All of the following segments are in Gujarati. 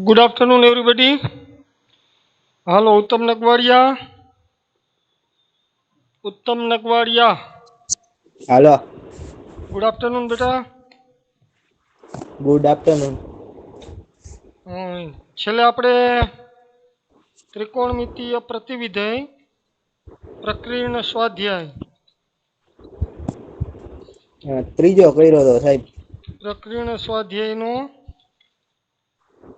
Good afternoon, everybody. Hello, Uttam Nagwadia. Uttam Nagwadia. Hello. Good afternoon, beta. Good afternoon. છેલ્લે આપણે ત્રિકોણમિતીય પ્રતિવિધેય પ્રકીર્ણ સ્વાધ્યાય ત્રીજો કર્યો તો સાહેબ. પ્રકીર્ણ સ્વાધ્યાયનો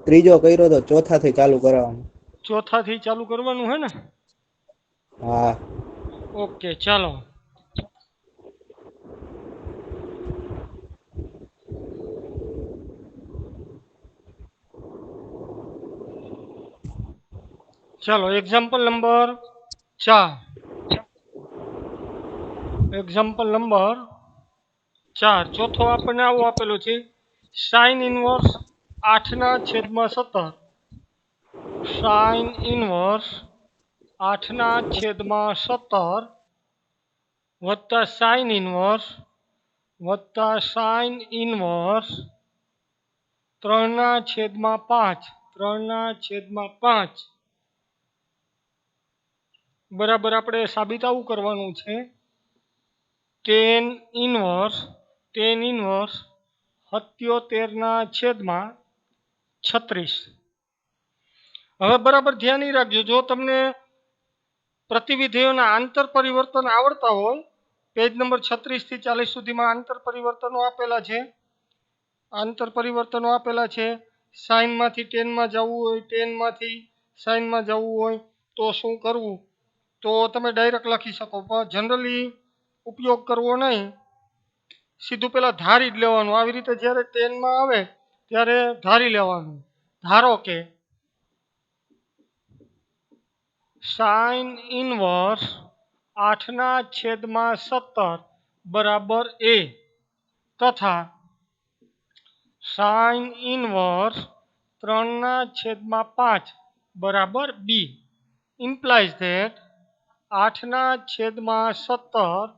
ત્રીજો કર્યો તો ચોથાથી ચાલુ કરાવવાનું. ચોથાથી ચાલુ કરવાનું હે ને? હા. ઓકે, ચાલો. ચાલો, એક્ઝામ્પલ નંબર 4. Example number 4. ચોથો આપણને આવો આપેલો છે, સાઇન ઇનવર્સ 8/17. સાઇન ઇનવર્સ 8/17 વત્તા સાઇન ઇનવર્સ 3/5. 3/5 બરાબર આપણે સાબિત આવું કરવાનું છે, tan ઇનવર્સ 77/36. હવે બરાબર ધ્યાન રાખજો, જો તમને પ્રતિવિધેયોના આંતર પરિવર્તન આવડતા હોય, પેજ નંબર 36 થી 40 સુધીમાં આંતર પરિવર્તનો આપેલા છે. આંતર પરિવર્તનો આપેલા છે. સાઇનમાંથી ટેનમાં જવું હોય, ટેનમાંથી સાઇનમાં જવું હોય તો શું કરવું, તો તમે ડાયરેક્ટ લખી શકો, પણ જનરલી ઉપયોગ કરવો નહીં. સીધું પેલા ધારી જ લેવાનું. આવી રીતે જ્યારે ટેનમાં આવે ત્યારે ધારી લેવાનું. ધારો કે સાઇન ઇનવર્સ 8/17 બરાબર A તથા સાઇન ઇનવર્સ 3/5 બરાબર B implies that 8/17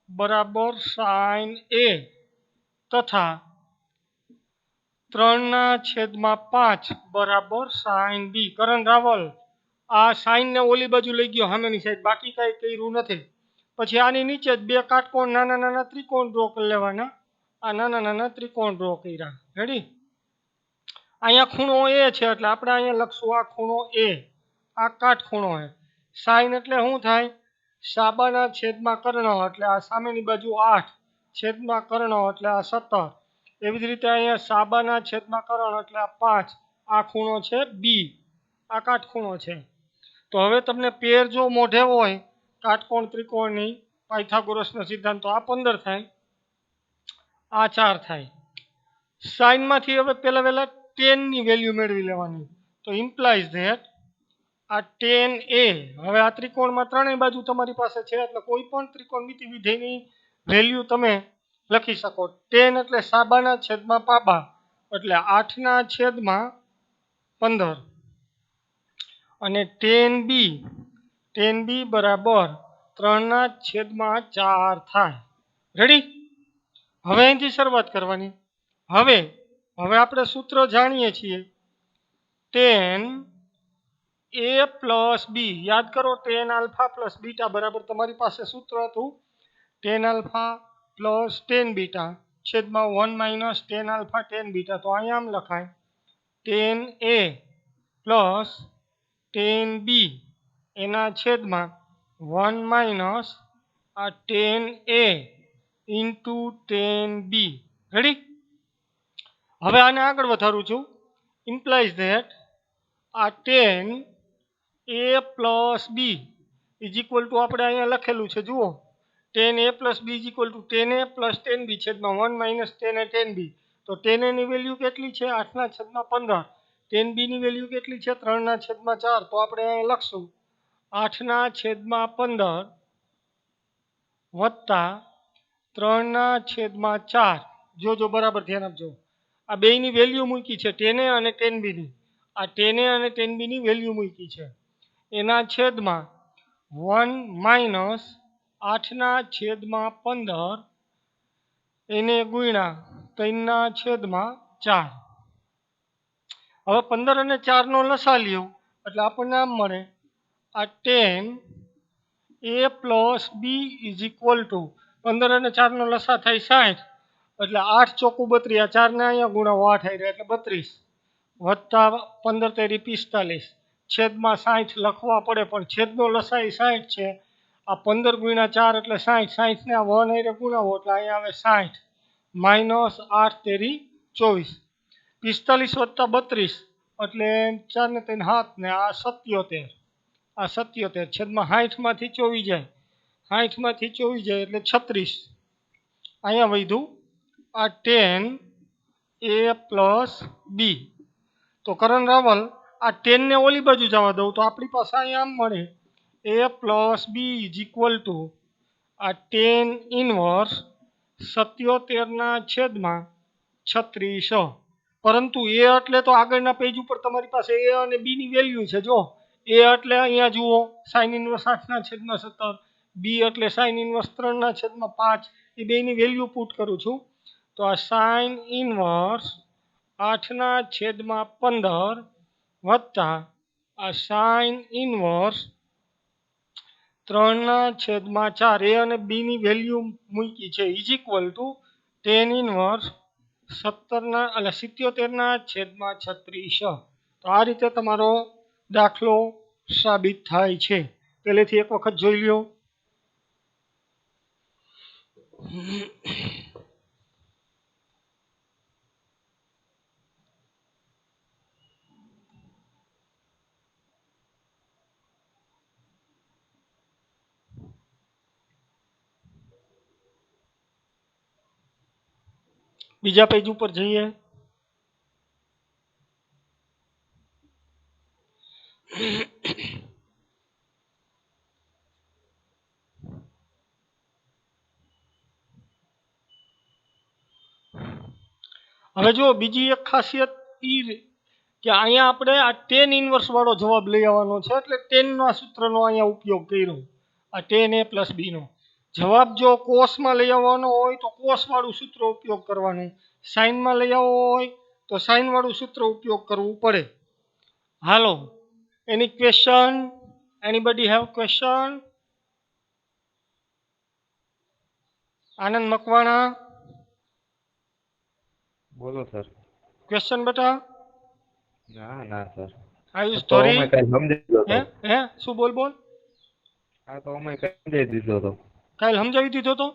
બરાબર સાઇન A તથા 3/5 બરાબર સાઇન B. કરણ રાવલ, આ સાઇન ને ઓલી બાજુ લઈ ગયો સામેની સાઈડ, બાકી કઈ કર્યું નથી. પછી આની નીચે જ બે કાટકોણ નાના નાના ત્રિકોણ ડ્રો કરી લેવાના. આ નાના નાના ત્રિકોણ ડ્રો કર્યા. રેડી? અહીંયા ખૂણો A છે એટલે આપણે અહીંયા લખશું આ ખૂણો A. આ કાટખૂણો છે. સાઇન એટલે શું થાય? સાબાના છેદમાં કર્ણ એટલે આ સામેની બાજુ 8 છેદમાં કર્ણ એટલે આ 17. એવી જ રીતે અહીંયા સાબાના છેદમાં કર્ણ એટલે આ 5. આ ખૂણો છે B. આ કાટખૂણો છે. તો હવે તમને પેર જો મોઢે હોય કાટકોણ ત્રિકોણની પાયથાગોરસનો સિદ્ધાંત, તો આ 15 થાય, આ 4 થાય. સાઇનમાંથી હવે પહેલા tan ની વેલ્યુ મેળવી લેવાની. તો ઇમ્પ્લાઇઝ ધેટ આ tan A, હવે આ ત્રિકોણમાં ત્રણેય બાજુ તમારી પાસે છે એટલે કોઈ પણ ત્રિકોણમિતિ વિધેયની વેલ્યુ તમે લખી શકો. tan એટલે સાબાના છેદમાં પાબા એટલે 8/15 અને tan B બરાબર 3/4 થાય. રેડી? હવે અહીંથી શરૂઆત કરવાની. હવે આપણે સૂત્ર જાણીએ છીએ, tan A પ્લસ B. યાદ કરો, tan આલ્ફા પ્લસ બીટા બરાબર તમારી પાસે સૂત્ર હતું tan alpha plus tan beta છેદમાં 1 - tan આલ્ફા tan બીટા. તો અહીંયા આમ લખાય tan A plus tan B એના છેદમાં 1 માઇનસ આ 10a ઇન્ટુ 10b. રેડી? હવે આને આગળ વધારું છું. ઇમ્પ્લાઇઝ ધેટ આ 10a plus b is equal two આપણે અહીંયા લખેલું છે જુઓ 10a plus b is equal two 10a plus 10b છેદમાં 1 માઇનસ 10a 10b. તો 10a ની વેલ્યુ કેટલી છે? 8/15. 10b ની વેલ્યુ કેટલી છે? 3/4. તો આપણે અહીંયા લખશું 8/15 વત્તા 3/4. જો બરાબર ધ્યાન આપજો. આ બેયની વેલ્યુ મૂકી છે 10a અને 10b ની. આ 10a અને 10b ની વેલ્યુ મૂકી છે. એના છેદમાં 1 માઇનસ 8/15 એને ગુણ્યા 3/4. હવે 15 અને 4 નો લસા લ્યો એટલે આપણને આમ મળે આ 10a plus b is equal two 15 અને 4 નો લસા થાય 60 એટલે 8 ચોકુ 32. આ 4 ને અહીંયા ગુણાવો 8 આવી એટલે 32 વત્તા 15 તેરી 45 છેદમાં 60 લખવા પડે પણ છેદનો લસા 60 છે. આ 15 ગુણ્યા 4 એટલે 60. 60 ને આ 1 હારે ગુણાવો એટલે અહીંયા આવે 60 માઇનસ 8 તેરી 24. 45 વત્તા 32 એટલે 4 ને 3 7 ને આ 77. આ 77 છેદમાં 60 માંથી 24 જાય. 60 માંથી 24 જાય એટલે 36. અહીંયા વધ્યું આ 10a પ્લસ b. તો કરણ રાવલ આ 10 ને ઓલી બાજુ જવા દઉં તો આપણી પાસે અહીંયા આમ મળે a plus b is equal to આ 10 ઇનવર્સ 77/36. પરંતુ a એટલે તો આગળના પેજ ઉપર તમારી પાસે a અને b ની વેલ્યુ છે. જો a એટલે અહીંયા જુઓ સાઇન ઇનવર્સ 8/17. b એટલે સાઇન ઇનવર્સ 3/5. એ બેની વેલ્યુ પુટ કરું છું તો આ સાઇન ઇનવર્સ 8/15 વત્તા આ સાઇન ઇનવર્સ 3/4 a અને b ની વેલ્યુ મૂકી છે ઇઝ ઇક્વલ ટુ 10 ઇનવર્સ 77/36. તો આ રીતે તમારો દાખલો સાબિત થાય છે. પહેલેથી એક વખત જોઈ લ્યો. બીજા પેજ ઉપર જઈએ. હવે જો બીજી એક ખાસિયત કે અહીંયા આપણે આ 10 ઇનવર્સ વાળો જવાબ લઈ આવવાનો છે એટલે 10 ના સૂત્રનો અહીંયા ઉપયોગ કર્યો. આ 10a પ્લસ b નો જવાબ જો કોસમાં લઈ આવવાનો હોય તો કોસ વાળું સૂત્ર ઉપયોગ કરવાનું. સાઇનમાં લઈ આવવો હોય તો સાઇન વાળું સૂત્ર ઉપયોગ કરવું પડે. હાલો, any question? Anybody have question? Anand Makwana બોલો સર. ક્વેશ્ચન બેટા? ના સર. આયુષ ધોરી હે શું બોલ? આ તો અમે સમજાવી દીધો તો. કાલ સમજાવી દીધો તો?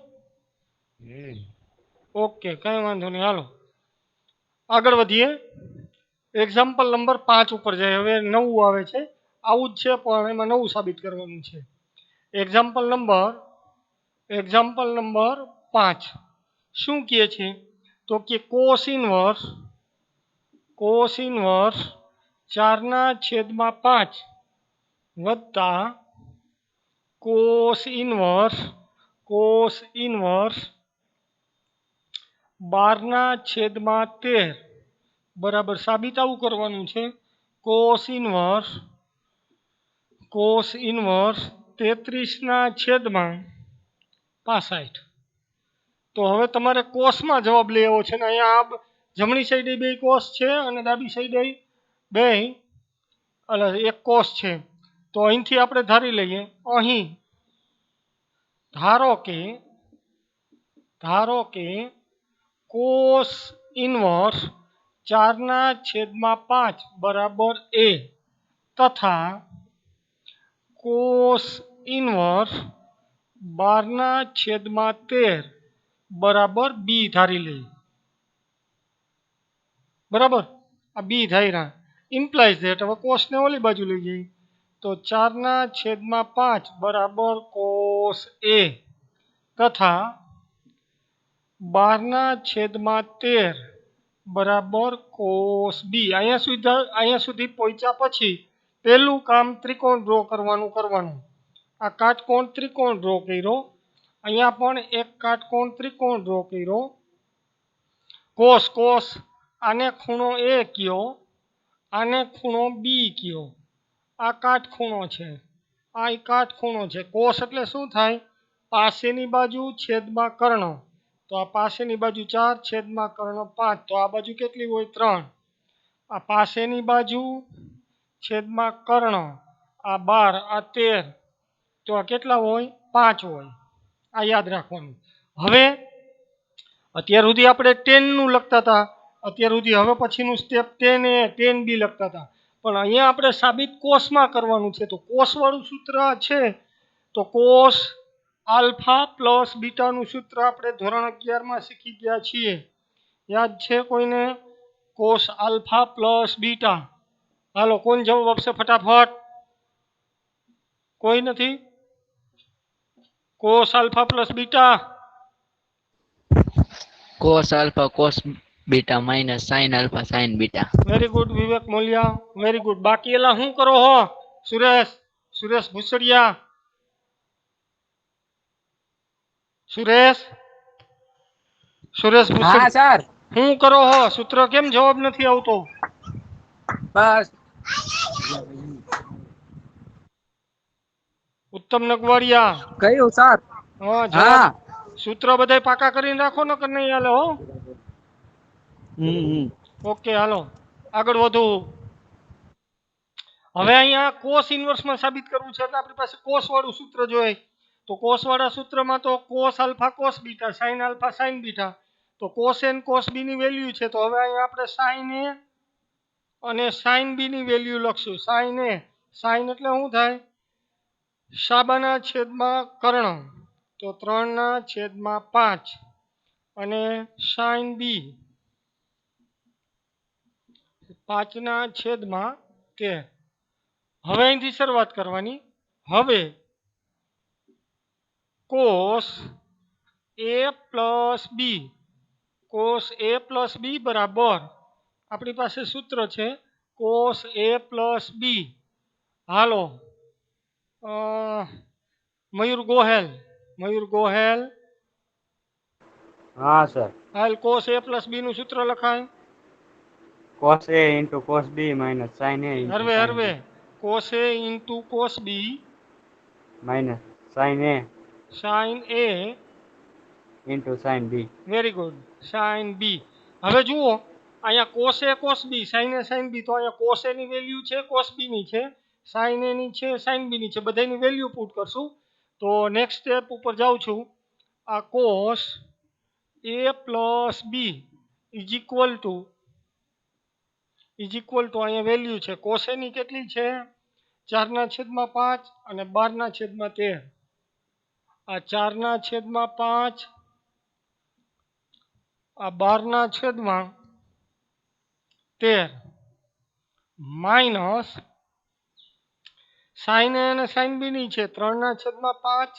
ઓકે, કઈ વાંધો નહીં. હાલો આગળ વધીએ. એક્ઝામ્પલ નંબર 5 ઉપર જાય. હવે નવું આવે છે. આવું જ છે પણ એમાં નવું સાબિત કરવાનું છે. એક્ઝામ્પલ નંબર 5 શું કહે છે? તો કે કોસ ઇનવર્સ 4/5 વત્તા કોસ ઇનવર્સ 12/13 બરાબર સાબિત આવું કરવાનું છે. Cos inverse 33/65. તો હવે તમારે કોસમાં જવાબ લઈ આવવો છે ને અહીંયા આ જમણી સાઈડે બે કોસ છે અને ડાબી સાઈડે એક કોસ છે. તો અહીંથી આપણે ધારી લઈએ. અહીં ધારો કે કોસ ઇનવર્સ 4/5 બરાબર a તથા કોસ ઇનવર્સ 12/13 બરાબર બી ધારી લઈએ. બરાબર, આ બી ધાર્યા ઇમ્પ્લાઇઝ ધેટ. હવે કોસને ઓલી બાજુ લઈ જઈએ તો 4/5 બરાબર કોસ એ તથા 12/13 બરાબર કોસ બી. અહીંયા સુધી પહોંચ્યા પછી પહેલું કામ ત્રિકોણ ડ્રો કરવાનું. આ કાટકોણ ત્રિકોણ ડ્રો કર્યો. અહીંયા પણ એક કાટકોણ ત્રિકોણ ડ્રો કર્યો. કોસ આને ખૂણો એ કયો, આને ખૂણો બી કયો. આ કાટખૂણો છે, આ કાટખૂણો છે. કોસ એટલે શું થાય? પાસેની બાજુ છેદમાં કર્ણ. તો આ પાસેની બાજુ 4 છેદમાં કર્ણ 5. તો આ બાજુ કેટલી હોય? 3. આ પાસેની બાજુ છેદમાં કર્ણ, આ 12, આ 13. તો આ કેટલા હોય? 5 હોય. આ યાદ રાખવાનું. હવે અત્યાર સુધી આપણે 10 નું લખતા હતા. અત્યાર સુધી હવે પછીનું સ્ટેપ 10A 10B લખતા હતા. પણ અહીંયા આપણે સાબિત કોસમાં કરવાનું છે. તો કોસવાળું સૂત્ર છે. તો કોસ આલ્ફા પ્લસ બીટાનું સૂત્ર આપણે ધોરણ 11માં શીખી ગયા છીએ. યાદ છે કોઈને? Cos alpha plus beta. હાલો, કોણ જવાબ આપશે ફટાફટ? કોઈ નથી? Cos alpha plus beta. cos alpha cos beta minus sin alpha sin beta. Very good Vivek Moliya, very good. બાકી એલા શું કરો હો? સુરેશ ભૂસડિયા. સુરેશ હા ભૂસડિયા, સર, શું કરો હો? સૂત્ર કેમ જવાબ નથી આવતો? બસ ઉત્તમ નગવાડિયા. કયું સર? હા, હા. જવાબ સૂત્ર બધાય પાકા કરીને રાખો ને કે નહીં હાલે હો. ઓકે, હાલો આગળ વધુ. હવે અહીંયા કોસ ઇન્વર્સમાં સાબિત કરવું છે એટલે આપણી પાસે કોસ વાળું સૂત્ર જોઈએ. તો કોસ વાળા સૂત્રમાં તો cos alpha cos beta, sine alpha sign beta. તો કોસ એ કોસ બી ની વેલ્યુ છે. તો હવે અહીંયા આપણે સાઇન એ અને સાઇન બી ની વેલ્યુ લખશું. સાઇન એ, સાઇન એટલે શું થાય? સાબાના છેદમાં કર્ણ. તો 3/5 અને સાઇન બી 5/13. હવે અહીંથી શરૂઆત કરવાની. હવે cos A plus B, cos A plus B બરાબર આપણી પાસે સૂત્ર છે કોસ એ પ્લસ બી. હાલો, મયુર ગોહેલ. હા સર. હાલ, કોસ એ પ્લસ બી નું સૂત્ર લખાય. cos a into cos b minus sin a into હરવે cos A into cos B minus sin a sine A into sin b. Very good, sine B. હવે જુઓ, અહીંયા cos A cos B, sine A sine B. તો અહીંયા કોસ એ ની વેલ્યુ છે, કોસ બી ની છે, સાઇન એ ની છે, સાઇન બી ની છે. બધાની વેલ્યુ પુટ કરશું. તો નેક્સ્ટ સ્ટેપ ઉપર જાઉં છું. આ cos A plus B is equal to અહીંયા વેલ્યુ છે કોસ એ ની કેટલી છે? 4/5 અને 12/13. આ 4/5 આ 12/13 માઇનસ સાઇન એ અને સાઇન બી ની છે 3/5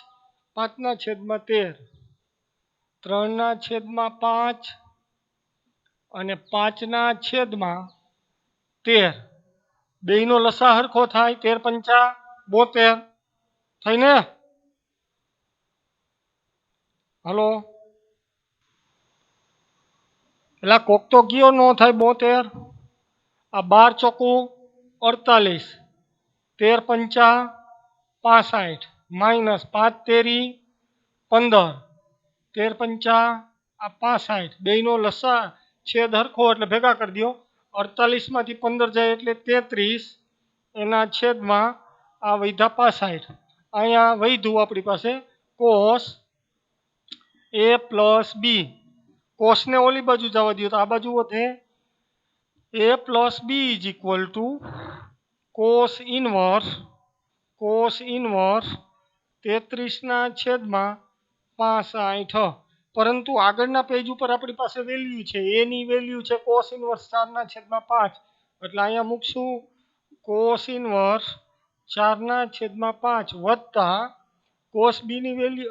5/13. 3/5 અને 5/13. બેયનો લસા હરખો થાય. 13 × 5 = 72 થઈને. હલો, એટલે કોક તો કયો ન થાય 72. આ 12 ચોકું 48, 13 × 5 65 માઇનસ 5 તેરી 15, 13 × 5 65. બેયનો લસા છેદ હરખો એટલે ભેગા કરી દો. 48 માંથી 15 જાય એટલે 33 એના છેદમાં આ વધ્યા 65. અહીંયા વધ્યું આપણી પાસે કોસ એ પ્લસ બી. કોસને ઓલી બાજુ જવા દો તો આ બાજુ વધે A plus B is equal to cos cos inverse 33/65. પરંતુ આગળના પેજ ઉપર આપણી પાસે વેલ્યુ છે, એની વેલ્યુ છે કોસ ઇનવર્સ 4/5. એટલે અહીંયા મૂકશું કોસ ઇનવર્સ 4/5 વત્તા કોસ બીની વેલ્યુ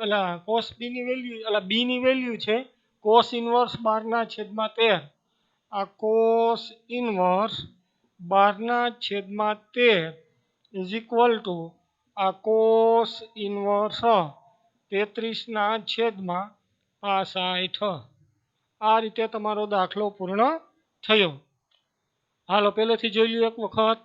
બીની વેલ્યુ છે કોસ ઇનવર્સ 12/13. આ cos inverse 12/13 is equal to આ કોસ ઇનવર્સ 33/65. આ રીતે તમારો દાખલો પૂર્ણ થયો. હાલો પહેલેથી જોઈ લ્યો એક વખત.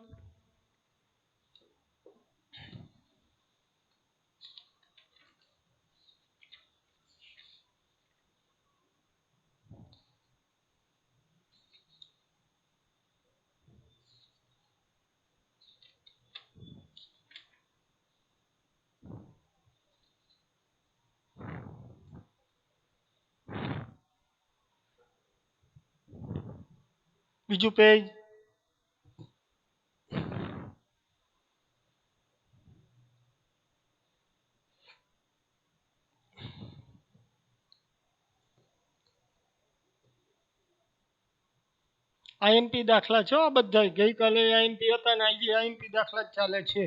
બીજું પેજ. આઈએમપી દાખલા છે આ બધા. ગઈકાલે આઈએમપી હતા ને આજે આઈએમપી દાખલા જ ચાલે છે.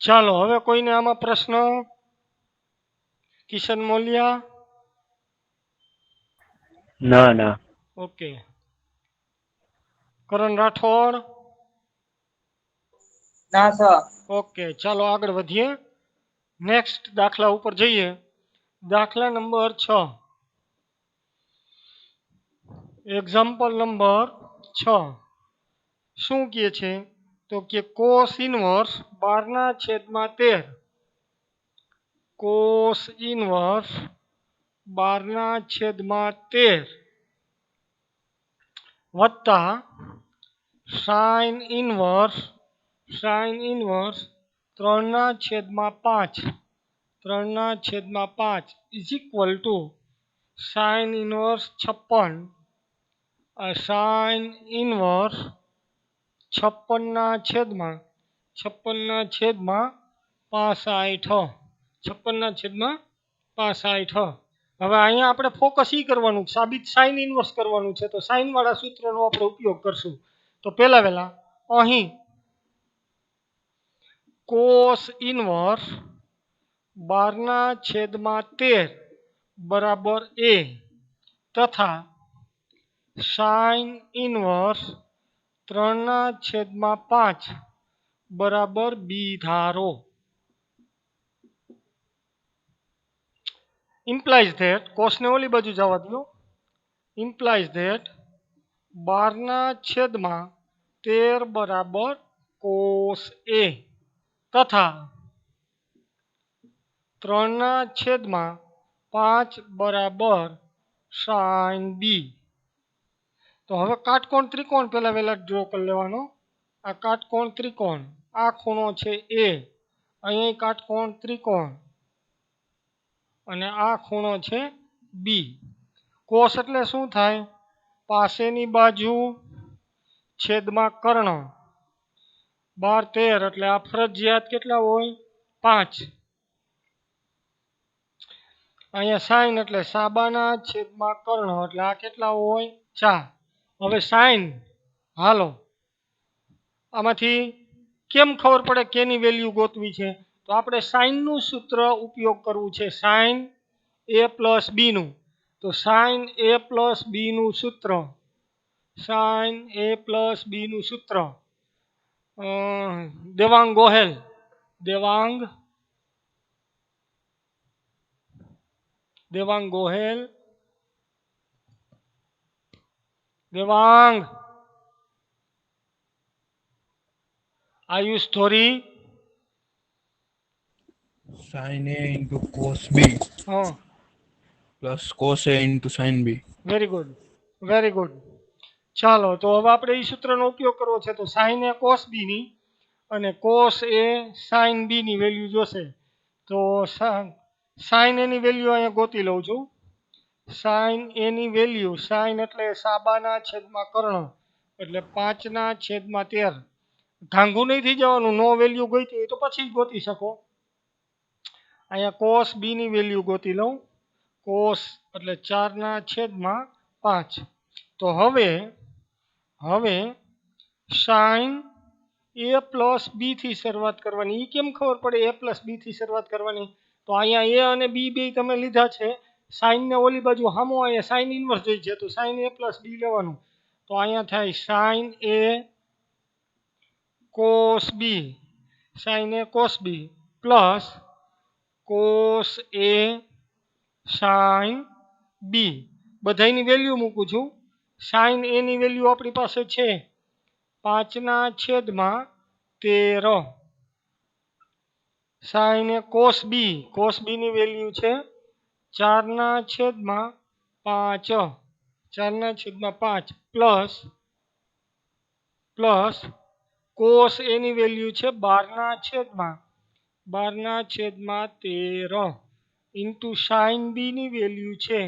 ચાલો હવે કોઈને આમાં પ્રશ્ન? કિશન મોલિયા? ના. ઓકે. કરણ રાઠોડ? ના સર. ઓકે, ચાલો આગળ વધીએ. નેક્સ્ટ દાખલા ઉપર જઈએ. દાખલા નંબર 6. એક્ઝામ્પલ નંબર 6 શું કહે છે? તો કે કોસ ઇનવર્સ 12/13. કોસ ઇનવર્સ 12/13 વત્તા sine inverse 3/5 is equal two sine inverse 56. Sine inverse 56/65. 56/65. હવે અહીંયા આપણે ફોકસ કરવાનું, સાબિત સાઇન ઇનવર્સ કરવાનું છે. તો સાઇન વાળા સૂત્રનો આપણે ઉપયોગ કરશું. તો પહેલા અહીં કોસ ઇનવર્સ 12/13 બરાબર A તથા સાઇન ઇનવર્સ 3/5 બરાબર B ધારો. implies that કોસને ઓલી બાજુ જવા દો. implies that 12/13 બરાબર કોસ A તથા 3/5 બરાબર સાઇન B. તો હવે કાટકોણ ત્રિકોણ પહેલા ડ્રો કરી લેવાનો. આ કાટકોણ ત્રિકોણ, આ ખૂણો છે A, અહીં કાટકોણ ત્રિકોણ અને આ ખૂણો છે B. કોસ એટલે શું થાય? પાસેની બાજુ છેદમાં કર્ણ. 12 13 એટલે આ ફરજિયાત કેટલા હોય? 5. અહીંયા સાઇન એટલે સાબાના છેદમાં કર્ણ એટલે આ કેટલા હોય? 4. હવે સાઇન, હાલો આમાંથી કેમ ખબર પડે કેની વેલ્યુ ગોતવી છે? તો આપણે સાઇનનું સૂત્ર ઉપયોગ કરવું છે, સાઇન A પ્લસ બીનું. તો સાઇન A પ્લસ બીનું સૂત્ર, સાઇન A પ્લસ બીનું સૂત્ર દેવાંગ ગોહેલ, દેવાંગ ગોહેલ, દેવાંગ આયુષ ધોરી. sin A into cos B હા, plus cos A into sin B. Very good, very good. ચાલો તો હવે આપણે એ સૂત્રનો ઉપયોગ કરવો છે. તો સાઇન એ કોસ બી ની અને કોસ એ સાઇન બી ની વેલ્યુ જોશે. તો સાઇન એની વેલ્યુ અહીંયા ગોતી લઉં છું. સાઇન એની વેલ્યુ, સાઇન એટલે સાબાના છેદમાં કર્ણ એટલે 5/13. ઘાંઘું નહીં થઈ જવાનું, નો વેલ્યુ ગોતી હોય તો પછી ગોતી શકો. અહીંયા કોસ બી ની વેલ્યુ ગોતી લઉં. કોસ એટલે 4/5. તો હવે સાઈન એ પ્લસ બી થી શરૂઆત કરવાની. એ કેમ ખબર પડે એ પ્લસ બી થી શરૂઆત કરવાની? તો અહીંયા એ અને બી બે તમે લીધા છે. સાઈન ને ઓલી બાજુ સામો અહીંયા સાઈન ઇન્વર્સ જોઈ છે, તો સાઈન એ પ્લસ બી લેવાનું. તો અહીંયા થાય sine A cos B, sine A cos B plus cos A sine B. બધાની વેલ્યુ મૂકું છું. સાઈન એ ની વેલ્યુ આપણી પાસે છે 5/13. સાઈન એ કોસ બી ની વેલ્યુ છે 4/5. 4/5 પ્લસ કોસ એ ની વેલ્યુ છે 12/13 ઇન્ટુ સાઈન બી ની વેલ્યુ છે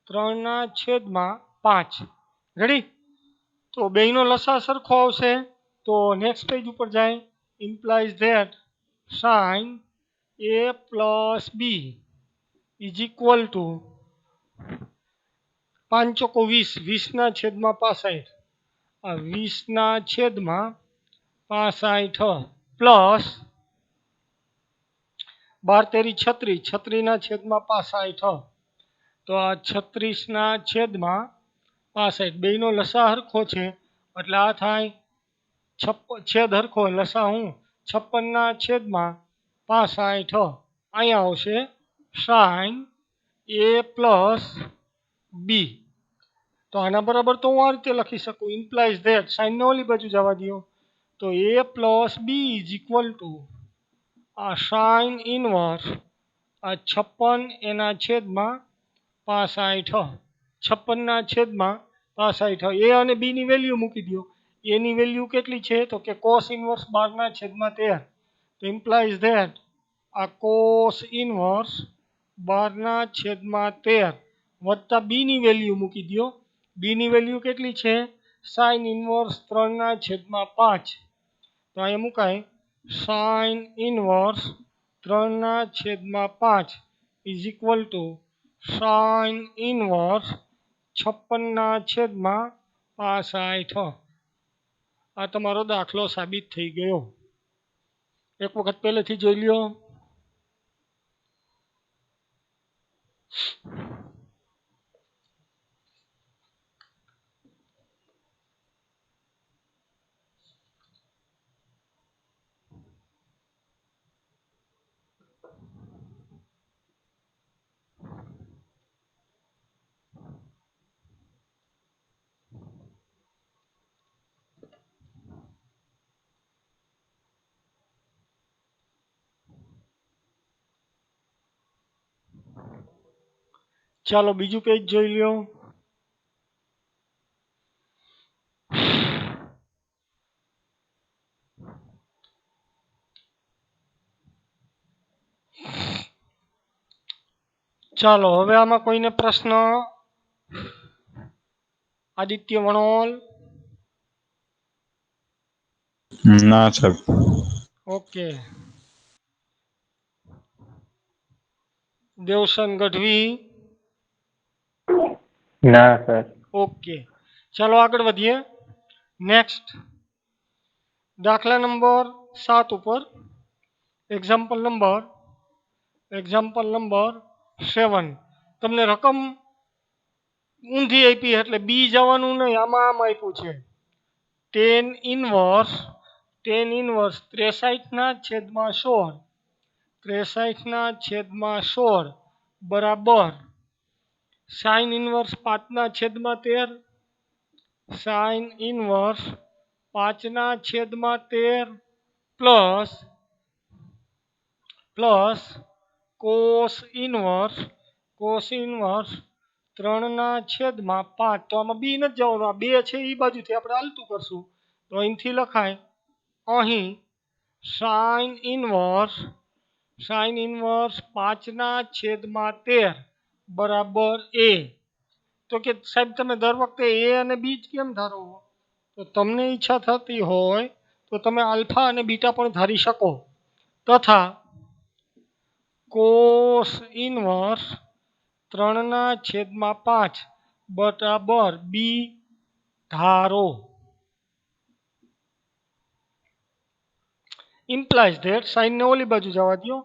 3/5. રેડી? તો બેયનો લસા સરખો આવશે. તો નેક્સ્ટ પેજ ઉપર જાય. Implies that sine A plus B is equal to 5 ચોકો 20, 20/65. આ 20/65 પ્લસ 12 તેરી 36, 36/65. તો આ 36/65. બેયનો લસા હરખો છે એટલે આ થાય છેદ હરખો, લસા હું 56/65. અહીંયા આવશે સાઈન એ પ્લસ બી. તો આના બરાબર તો હું આ રીતે લખી શકું. ઇમ્પ્લાઇઝ ધેટ સાઈનને ઓલી બાજુ જવા દો. તો A plus B is equal to આ સાઈન ઇનવર્સ આ 56 એના છેદમાં 65. 56/65. એ અને બી ની વેલ્યુ મૂકી દો. એની વેલ્યુ કેટલી છે? તો કે કોસ ઇનવર્સ 12/13. તો ઇમ્પ્લાઇઝ ધેટ આ કોસ ઇનવર્સ 12/13 વત્તા બી ની વેલ્યુ મૂકી દો. બી ની વેલ્યુ કેટલી છે? Sine inverse 3/5. તો અહીંયા મુકાય sine inverse 3/5 is equal to sine inverse 56/65. આ તમારો દાખલો સાબિત થઈ ગયો. એક વખત પહેલેથી જોઈ લ્યો. ચાલો બીજું પેજ જોઈ લ્યો. ચાલો હવે આમાં કોઈને પ્રશ્ન? આદિત્ય વણોલ? ના સાહેબ. ઓકે. દેવસન ગઢવી? ના સર. ઓકે. ચાલો આગળ વધીએ. નેક્સ્ટ દાખલા નંબર 7 ઉપર એક્ઝામ્પલ નંબર 7. તમને રકમ ઊંધી આપી એટલે બી જવાનું નહીં, આમાં આમ આપ્યું છે tan ઇનવર્સ 63/16 63/16 બરાબર sine inverse 5/13 sine inverse 5/13 plus cos inverse 3/5. તો આમાં બી નથી જવાનું, આ 2 છે એ બાજુથી આપણે હાલતું કરશું. તો અહીંથી લખાય અહીં સાઈન ઇનવર્સ 5/13 બરાબર એ. તો કે સાહેબ તમે દર વખતે એ અને બી જ કેમ ધારો? તો તમને ઈચ્છા થતી હોય તો તમે આલ્ફા અને બીટા પણ ધારી શકો તથા કોસ ઇનવર્સ 3/5 બરાબર બી ધારો. ઇમ્પ્લાઇઝ ધેટ સાઇનને ઓલી બાજુ જવા દો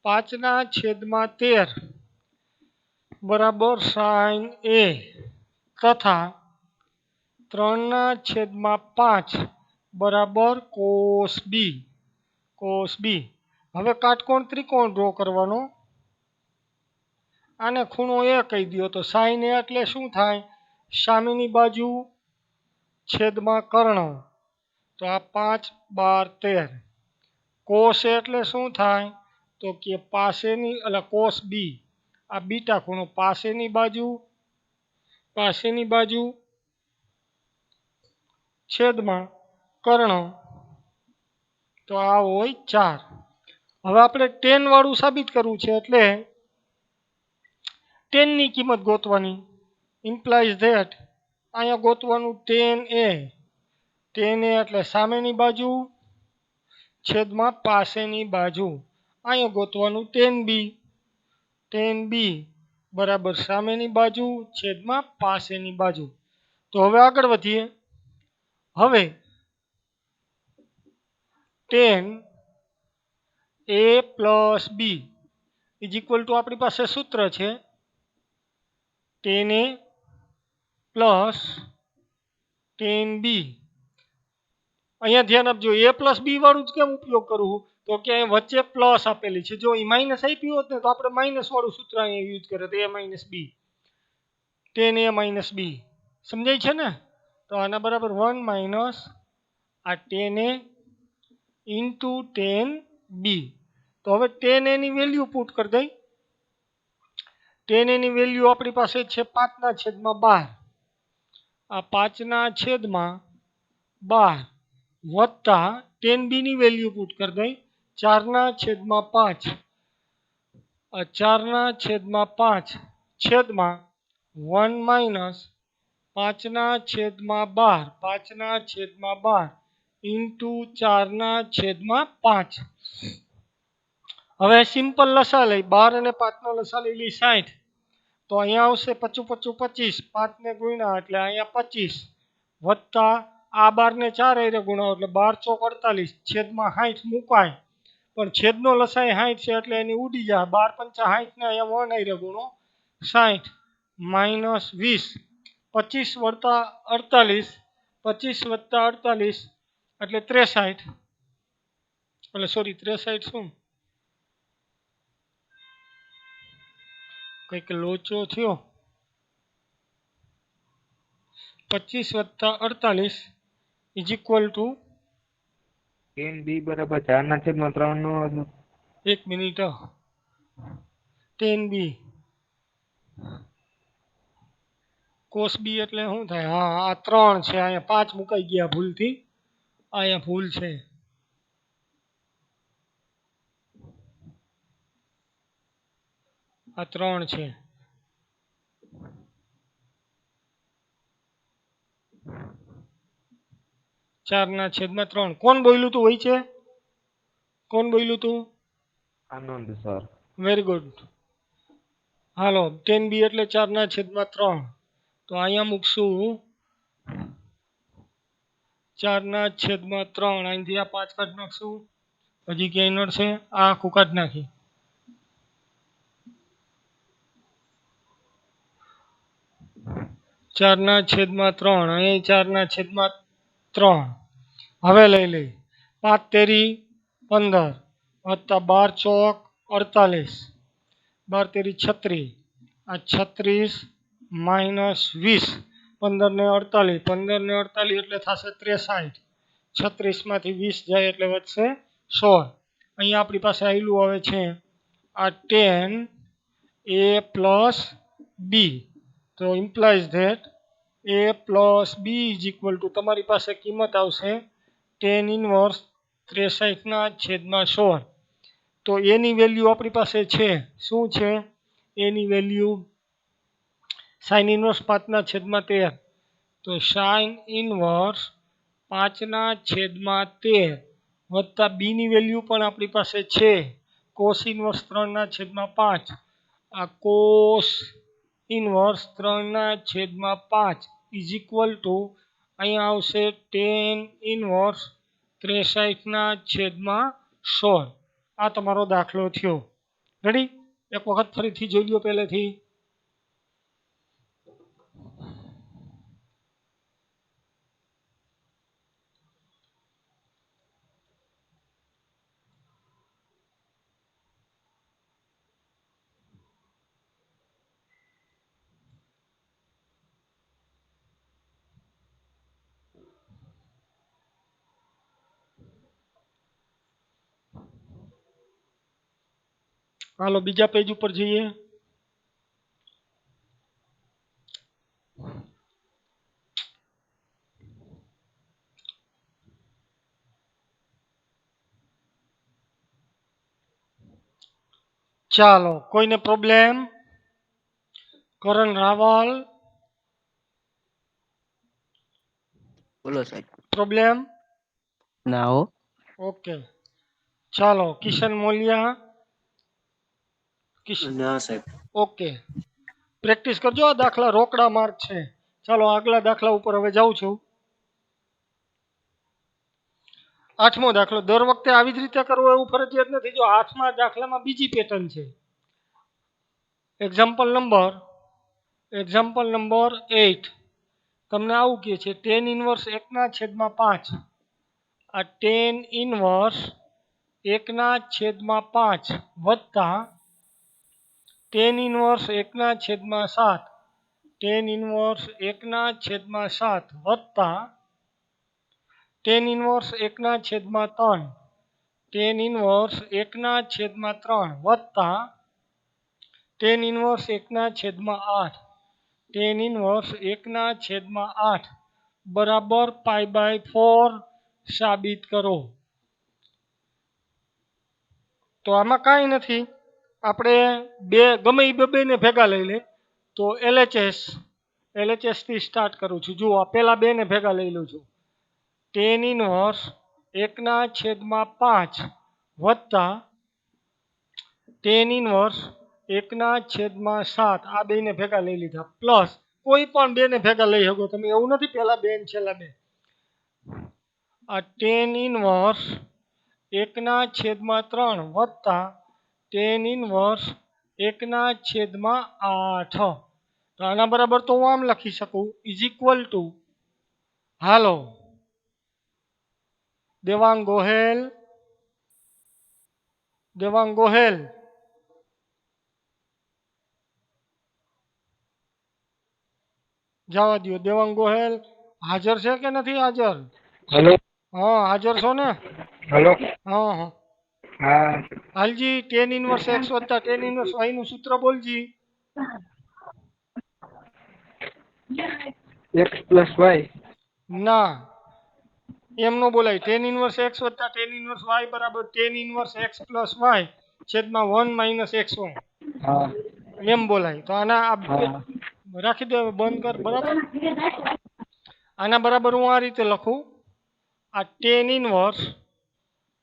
5/13 બરાબર સાઇન એ તથા 3/5 બરાબર કોસ બી. હવે કાટકોણ ત્રિકોણ ડ્રો કરવાનો. આને ખૂણો એ કહી દો તો સાઇન એ એટલે શું થાય? સામેની બાજુ છેદમાં કર્ણ. તો આ 5, 12, 13. કોસ એ એટલે શું થાય? તો કે પાસેની એટલે કોસ બી. આ બીટા ખૂણો પાસેની બાજુ છેદમાં કર્ણ. તો આ હોય 4. હવે આપણે tan વાળું સાબિત કરવું છે એટલે tan ની કિંમત ગોતવાની. ઇમ્પ્લાઇઝ ધેટ અહીંયા ગોતવાનું tan એ એટલે સામેની બાજુ છેદમાં પાસેની બાજુ. અહીંયા ગોતવાનું tan બી બરાબર સામેની બાજુ છેદમાં પાસેની બાજુ. તો હવે આગળ વધીએ. હવે tan a plus B is equal to આપણી પાસે સૂત્ર છે tan a plus tan B. અહીંયા ધ્યાન આપજો a પ્લસ બી વાળું જ કેમ ઉપયોગ કરવું? તો કે અહીં વચ્ચે પ્લસ આપેલી છે. જો એ માઇનસ આપી હોત ને તો આપણે માઇનસ વાળું સૂત્ર અહીંયા યુઝ કરે a minus B. tan a minus B સમજાય છે ને? તો આના બરાબર 1 માઇનસ આ tan a ઇન્ટુ tan બી. તો હવે tan a ની વેલ્યુ પુટ કરી દઈ. tan a ની વેલ્યુ આપણી પાસે છે 5/12. આ 5/12 વત્તા tan બી ની વેલ્યુ પુટ કરી દઈ 4/5. આ 4/5 છેદમાં 1 માઇનસ 5/12 ઇન્ટુ 4/5. હવે સિમ્પલ લસા લઈ 12 અને 5 નો લસા લઈ લઈ 60. તો અહીંયા આવશે 55 25 5 ને ગુણ્યા એટલે અહીંયા 25 વત્તા આ 12 ને 4 હારે ગુણાવો એટલે 12 ચોક 48 છેદમાં 60 મુકાય. પણ છેદનો લસાય 60 છે એટલે એની ઉડી જાય. 12 5 60 ને અહીંયા 1 હારે ગુણો 60 માઇનસ 20 25 વત્તા 48 25 વત્તા 48 એટલે 63. એટલે સોરી 63 શું કંઈક લોચો થયો. 25 વત્તા 48 is equal to tan B બરાબર 4/3 નો 1 minute tan B cos B એટલે શું થાય? હા આ 3 છે અહીંયા 5 મુકાઈ ગયા ભૂલથી. અહીંયા ભૂલ છે. આ 3 છે. ચારના છેદમાં 3. કોણ બોલ્યું તું હોય છે? કોણ બોલ્યું તું? આનંદ સર. Very good. હાલો tan બી એટલે 4/3. તો અહીંયા મૂકશું 4/3. અહીંથી આ 5 કાઢી નાખશું. હજી ક્યાંય નડશે? આ આખું કાઢી નાખી. ચારના છેદમાં 3 અહીં 4/3. હવે લઈ લઈ 5 તેરી 15 વત્તા 12 ચોક 48 12 તેરી 36. આ 36 માઇનસ 20 15 ને 48 15 ને 48 એટલે થશે 63. 36 માંથી 20 જાય એટલે વધશે 16. અહીંયા આપણી પાસે આવેલું આવે છે આ tan a પ્લસ બી. તો implies that a plus B is equal to તમારી પાસે કિંમત આવશે tan ઇનવર્સ 63/16. તો એની વેલ્યુ આપણી પાસે છે શું છે? એની વેલ્યુ સાઇન ઇનવર્સ 5/13. તો સાઇન ઇનવર્સ 5/13 વત્તા b ની વેલ્યુ પણ આપણી પાસે છે cos ઇનવર્સ 3/5 આ cos inverse 3/5 is equal to અહીંયા આવશે tan ઇનવર્સ 63/16 આ તમારો દાખલો થયો રેડી એક વખત ફરીથી જોઈ લો પહેલેથી હાલો બીજા પેજ ઉપર જઈએ ચાલો કોઈને પ્રોબ્લેમ કરણ રાવલ બોલો સાહેબ. પ્રોબ્લેમ ના હો. ઓકે ચાલો કિશન મોલિયા ના સાહેબ. ઓકે પ્રેક્ટિસ કરજો આ દાખલા રોકડા માર્ક છે ચાલો આગલા દાખલા ઉપર હવે જાઉં છું 8મો દાખલો દર વખતે આવી જ રીતે કરવો એવું ફરજિયાત નથી જો 8મા દાખલામાં બીજી પેટર્ન છે એક્ઝામ્પલ નંબર 8 તમને આવું કહે છે tan ઇનવર્સ 1/5 આ tan ઇનવર્સ 1/5 વત્તા tan ઇનવર્સ 1/7 tan ઇનવર્સ 1/7 વત્તા tan ઇનવર્સ 1/3 tan ઇનવર્સ 1/3 વત્તા tan ઇનવર્સ 1/8 tan ઇનવર્સ 1/8 બરાબર π/4 સાબિત કરો તો આમાં કાંઈ નથી આપણે બે ગમે એ બેને ભેગા લઈ લે તો LHS થી સ્ટાર્ટ કરું છું જુઓ પહેલા બેને ભેગા લઈ લઉં છું tan ઇનવર્સ 1/5 વત્તા tan ઇનવર્સ 1/7 આ બેને ભેગા લઈ લીધા પ્લસ કોઈ પણ બેને ભેગા લઈ શકો તમે એવું નથી પહેલા બે ને છેલ્લા બે આ tan ઇનવર્સ 1/3 વત્તા tan ઇનવર્સ 1/8 તો આના બરાબર તો હું આમ લખી શકું ઇઝ ઇક્વલ ટુ હાલો દેવાંગ ગોહેલ જવા દો દેવાંગ ગોહેલ હાજર છે કે નથી હાજર હેલો હા હાજર છો ને હેલો હા હા હા હાલજી tan ઇનવર્સ x વત્તા tan ઇનવર્સ y નું સૂત્ર બોલજી x પ્લસ y ના એમ નો બોલાય tan ઇનવર્સ x વત્તા tan ઇનવર્સ y બરાબર tan inverse x plus y છેદમાં 1 - xy હા એમ બોલાય તો આના હા રાખી દે બંધ કર બરાબર આના બરાબર હું આ રીતે લખું આ tan inverse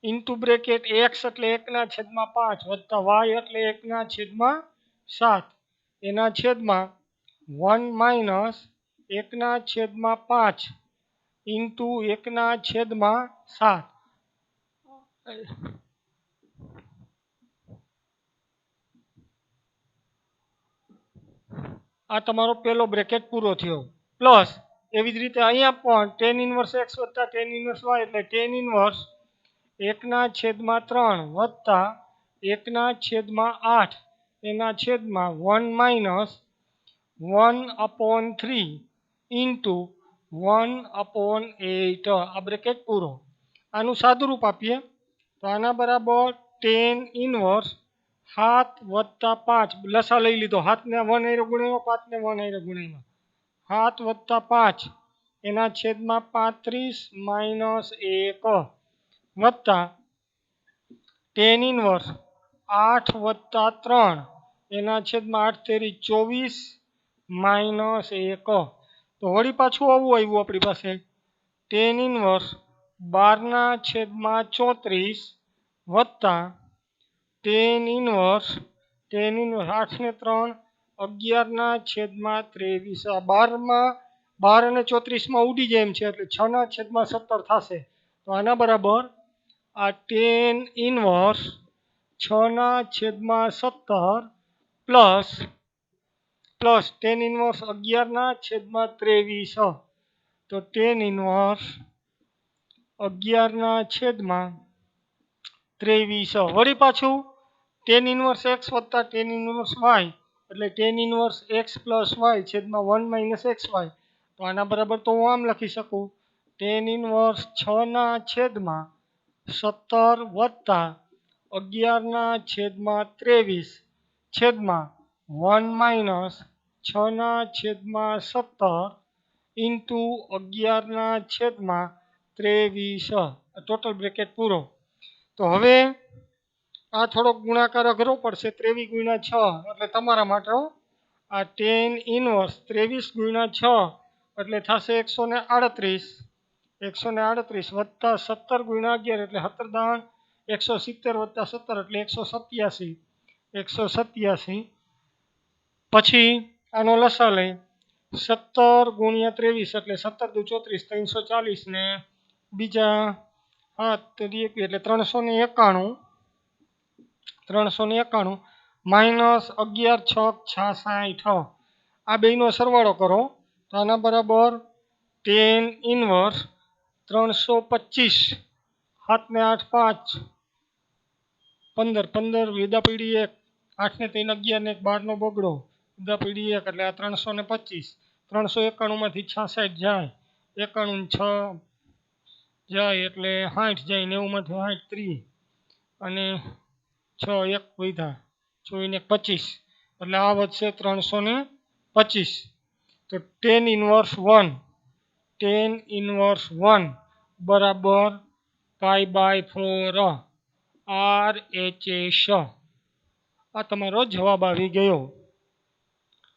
into bracket x એટલે 1/5 વત્તા y એટલે 1/7 એના છેદમાં 1 - 1/5 ઇન્ટુ 1/7 આ તમારો પહેલો બ્રેકેટ પૂરો થયો પ્લસ એવી જ રીતે અહીંયા પણ tan ઇનવર્સ x વત્તા tan ઇનવર્સ y એટલે tan ઇનવર્સ 1/3 વત્તા 1/8 એના છેદમાં 1 - 1/3 ઇન્ટુ 1/8 આ બ્રેકેટ પૂરો આનું સાદુરૂપ આપીએ તો આના બરાબર tan ઇનવર્સ 7 વત્તા 5 લસા લઈ લીધો 7 ને 1 હારે ગુણાવ્યો 5 ને 1 હારે ગુણાવ્યો 7 વત્તા 5 એના છેદમાં 35 - 1 વત્તા tan ઇનવર્સ 8 વત્તા 3 એના છેદમાં 8 તેરી 24 - 1 તો વળી પાછું આવું આવ્યું આપણી પાસે ટેન ઇનવર્સ 12/34 વત્તા ટેન ઇનવર્સ 8 ને 3 11/23. આ 12 અને 34 ઉડી જાય એમ છે એટલે 6/17 થશે. તો આના બરાબર આ tan inverse 6/17 plus tan inverse 11/23. તો ટેન ઇનવર્સ 11/23 વળી પાછું ટેન ઇનવર્સ એક્સ વત્તા ટેન ઇનવર્સ વાય એટલે tan inverse X plus Y છેદમાં 1 - એક્સ વાય. તો આના બરાબર તો હું આમ લખી શકું ટેન ઇનવર્સ 6/17 વત્તા 11/23 છેદમાં 1 - 6/17 ઇન્ટુ 11/23 ટોટલ બ્રેકેટ પૂરો. તો હવે આ થોડોક ગુણાકાર અઘરો પડશે 23 ગુણ્યા 6 એટલે તમારા માટે આ ટેન ઇનવર્સ 23 ગુણ્યા 6 એટલે થશે 138 વત્તા 17 ગુણ્યા 11 એટલે 17 170 વત્તા 17 એટલે 187. પછી આનો લસા લઈ 17 ગુણ્યા 23 એટલે 17 દુ 34 340 ને બીજા 7 એટલે 391 માઇનસ 11 6 66. આ બેનો સરવાળો કરો તો આના બરાબર ટેન ઇનવર્સ 325 7 ને 8 5 15 વિદા પીડી 1 8 ને 3 11 ને 12 નો બગડો વિદા પીડી 1 એટલે આ 325 391 માંથી 66 જાય 91 ને 6 જાય એટલે 60 જાય 90 માંથી 60 30 અને 6 1 વધ્યા 24 ને 25 એટલે આ વધશે 325. તો ટેન ઇનવર્સ 1 બરાબર π/4 RHS. આ તમારો જવાબ આવી ગયો.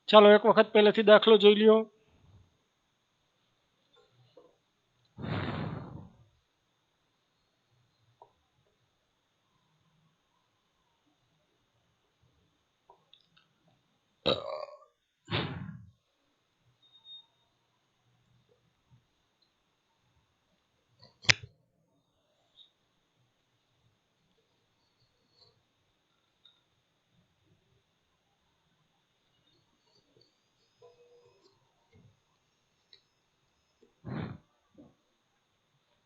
ચાલો એક વખત પહેલેથી દાખલો જોઈ લ્યો.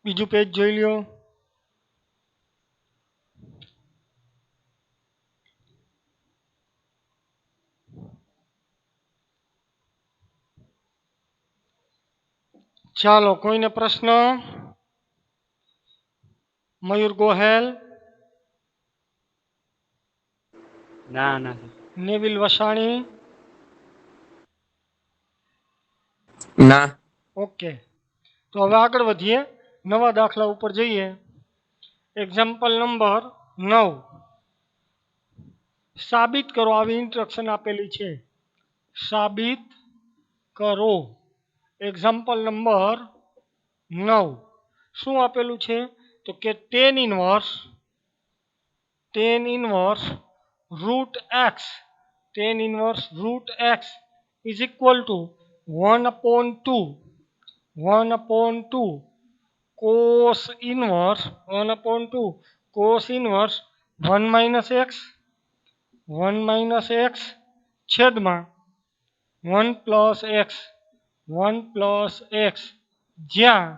બીજું પેજ જોઈ લ્યો. ચાલો કોઈને પ્રશ્ન? મયુર ગોહેલ, ના ના નેવિલ વસાણી. ના. ઓકે, તો હવે આગળ વધીએ, નવા દાખલા ઉપર જઈએ. Example number 9. સાબિત કરો, આવી ઇન્સ્ટ્રક્શન આપેલી છે. સાબિત કરો. એક્ઝામ્પલ નંબર 9 શું આપેલું છે તો કે tan inverse √x is equal to 1/2 cos inverse 1 - x છેદમાં 1 + x જ્યાં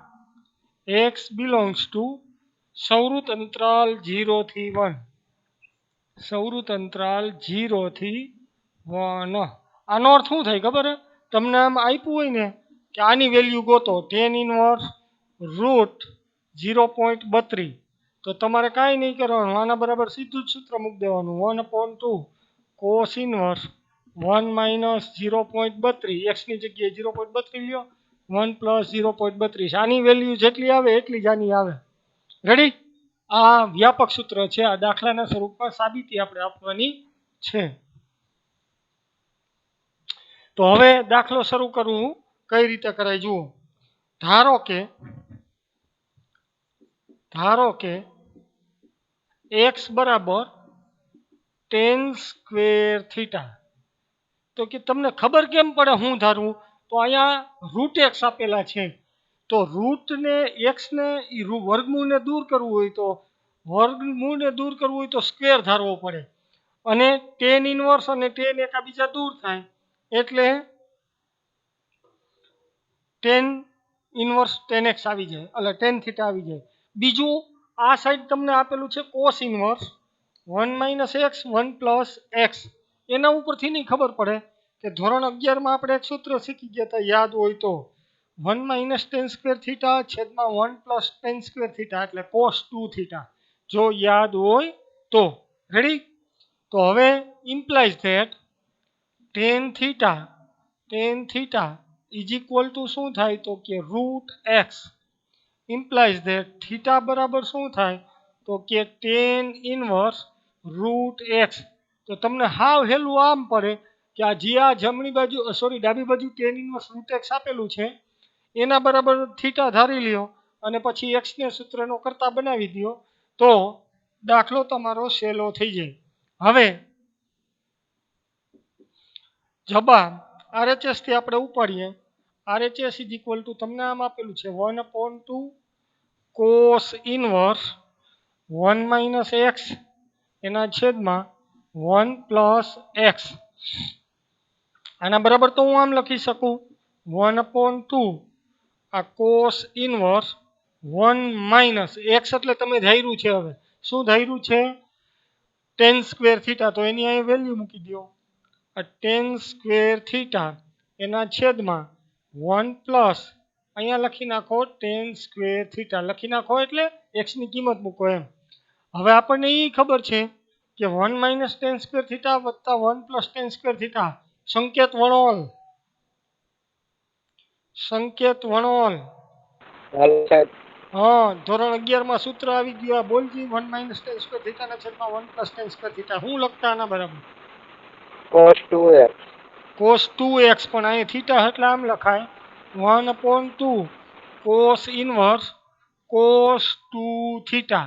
x belongs to સૌરુત અંતરાલ 0 થી 1. આનો અર્થ શું થાય ખબર હે? તમને આમ આપ્યું હોય ને કે આની વેલ્યુ ગોતો ટેન ઇનવર્સ √0.32 તો તમારે કાંઈ નહીં કરવાનું, આના બરાબર સીધું જ સૂત્ર મૂકી દેવાનું 1/2 cos ઇનવર્સ 1 - 0.32 x ની જગ્યાએ 0.32 લ્યો 1 + 0.32 આની વેલ્યુ જેટલી આવે એટલી જ આની આવે. રેડી? આ વ્યાપક સૂત્ર છે. આ દાખલાના સ્વરૂપમાં સાબિતી આપણે આપવાની છે. તો હવે દાખલો શરૂ કરું કઈ રીતે કરાય જુઓ. ધારો કે ધારો કે x બરાબર ટેન સ્ક્વેર થીટા, તો કે તમને ખબર કેમ પડે હું ધારવું? તો અહીંયા રૂટ એક્સ આપેલા છે, તો રૂટને એક્સને એ વર્ગમૂળને દૂર કરવું હોય તો સ્ક્વેર ધારવો પડે, અને ટેન ઇનવર્સ અને ટેન એકાબીજા દૂર થાય એટલે ટેન ઇનવર્સ ટેન એક્સ આવી જાય, એટલે ટેન થીટા આવી જાય. બીજું આ સાઈડ તમને આપેલું છે કોસ ઇનવર્સ 1 - x 1 + x, એના ઉપરથી નહીં ખબર પડે કે ધોરણ 11માં આપણે એક સૂત્ર શીખી ગયા હતા, યાદ હોય તો 1 - tan સ્ક્વેર થીટા છેદમાં 1 + tan સ્ક્વેર થીટા એટલે cos 2 થીટા, જો યાદ હોય તો. રેડી? તો હવે implies that tan theta is equal two શું થાય? તો કે root x. Implies that theta બરાબર શું થાય? તો કે ટેન ઇનવર્સ રૂટ એક્સ. તો તમને હાવ હેલું આમ પડે કે આ જમણી બાજુ ડાબી બાજુ ટેન ઇનવર્સ રૂટ એક્સ આપેલું છે એના બરાબર થીટા ધારી લ્યો અને પછી એક્સને સૂત્રનો કરતા બનાવી દો, તો દાખલો તમારો સહેલો થઈ જાય. હવે જવાબ RHS થી આપણે ઉપાડીએ. RHS ઇઝ ઇક્વલ ટુ તમને આમ આપેલું છે 1/2 કોસ ઇનવર્સ 1 - x એના છેદમાં 1 + x. આના બરાબર તો હું આમ લખી શકું 1/2 આ કોસ ઇનવર્સ 1 - x એટલે તમે ધાર્યું છે, હવે શું ધાર્યું છે? ટેન સ્ક્વેર થીટા, તો એની અહીં વેલ્યુ મૂકી દો. આ ટેન સ્ક્વેર થીટા એના છેદમાં 1 + અહીંયા લખી નાખો ટેન સ્ક્વેર થીટા, લખી નાખો એટલે એક્સની કિંમત મૂકો એમ. હવે આપણને એ ખબર છે કે 1 - tan સ્ક્વેર થીટા વત્તા 1 + tan સ્ક્વેર થીટા સંકેત વણોલ. હા, ધોરણ 11માં સૂત્ર આવી ગયું. આ બોલજી 1 - tan સ્ક્વેર થીટા ના છેદમાં 1 + tan સ્ક્વેર થીટા. શું લખતા આના બરાબર? cos 2x. cos 2x, પણ અહીં થીટા એટલે આમ લખાય 1/2 cos ઇનવર્સ cos 2 થીટા.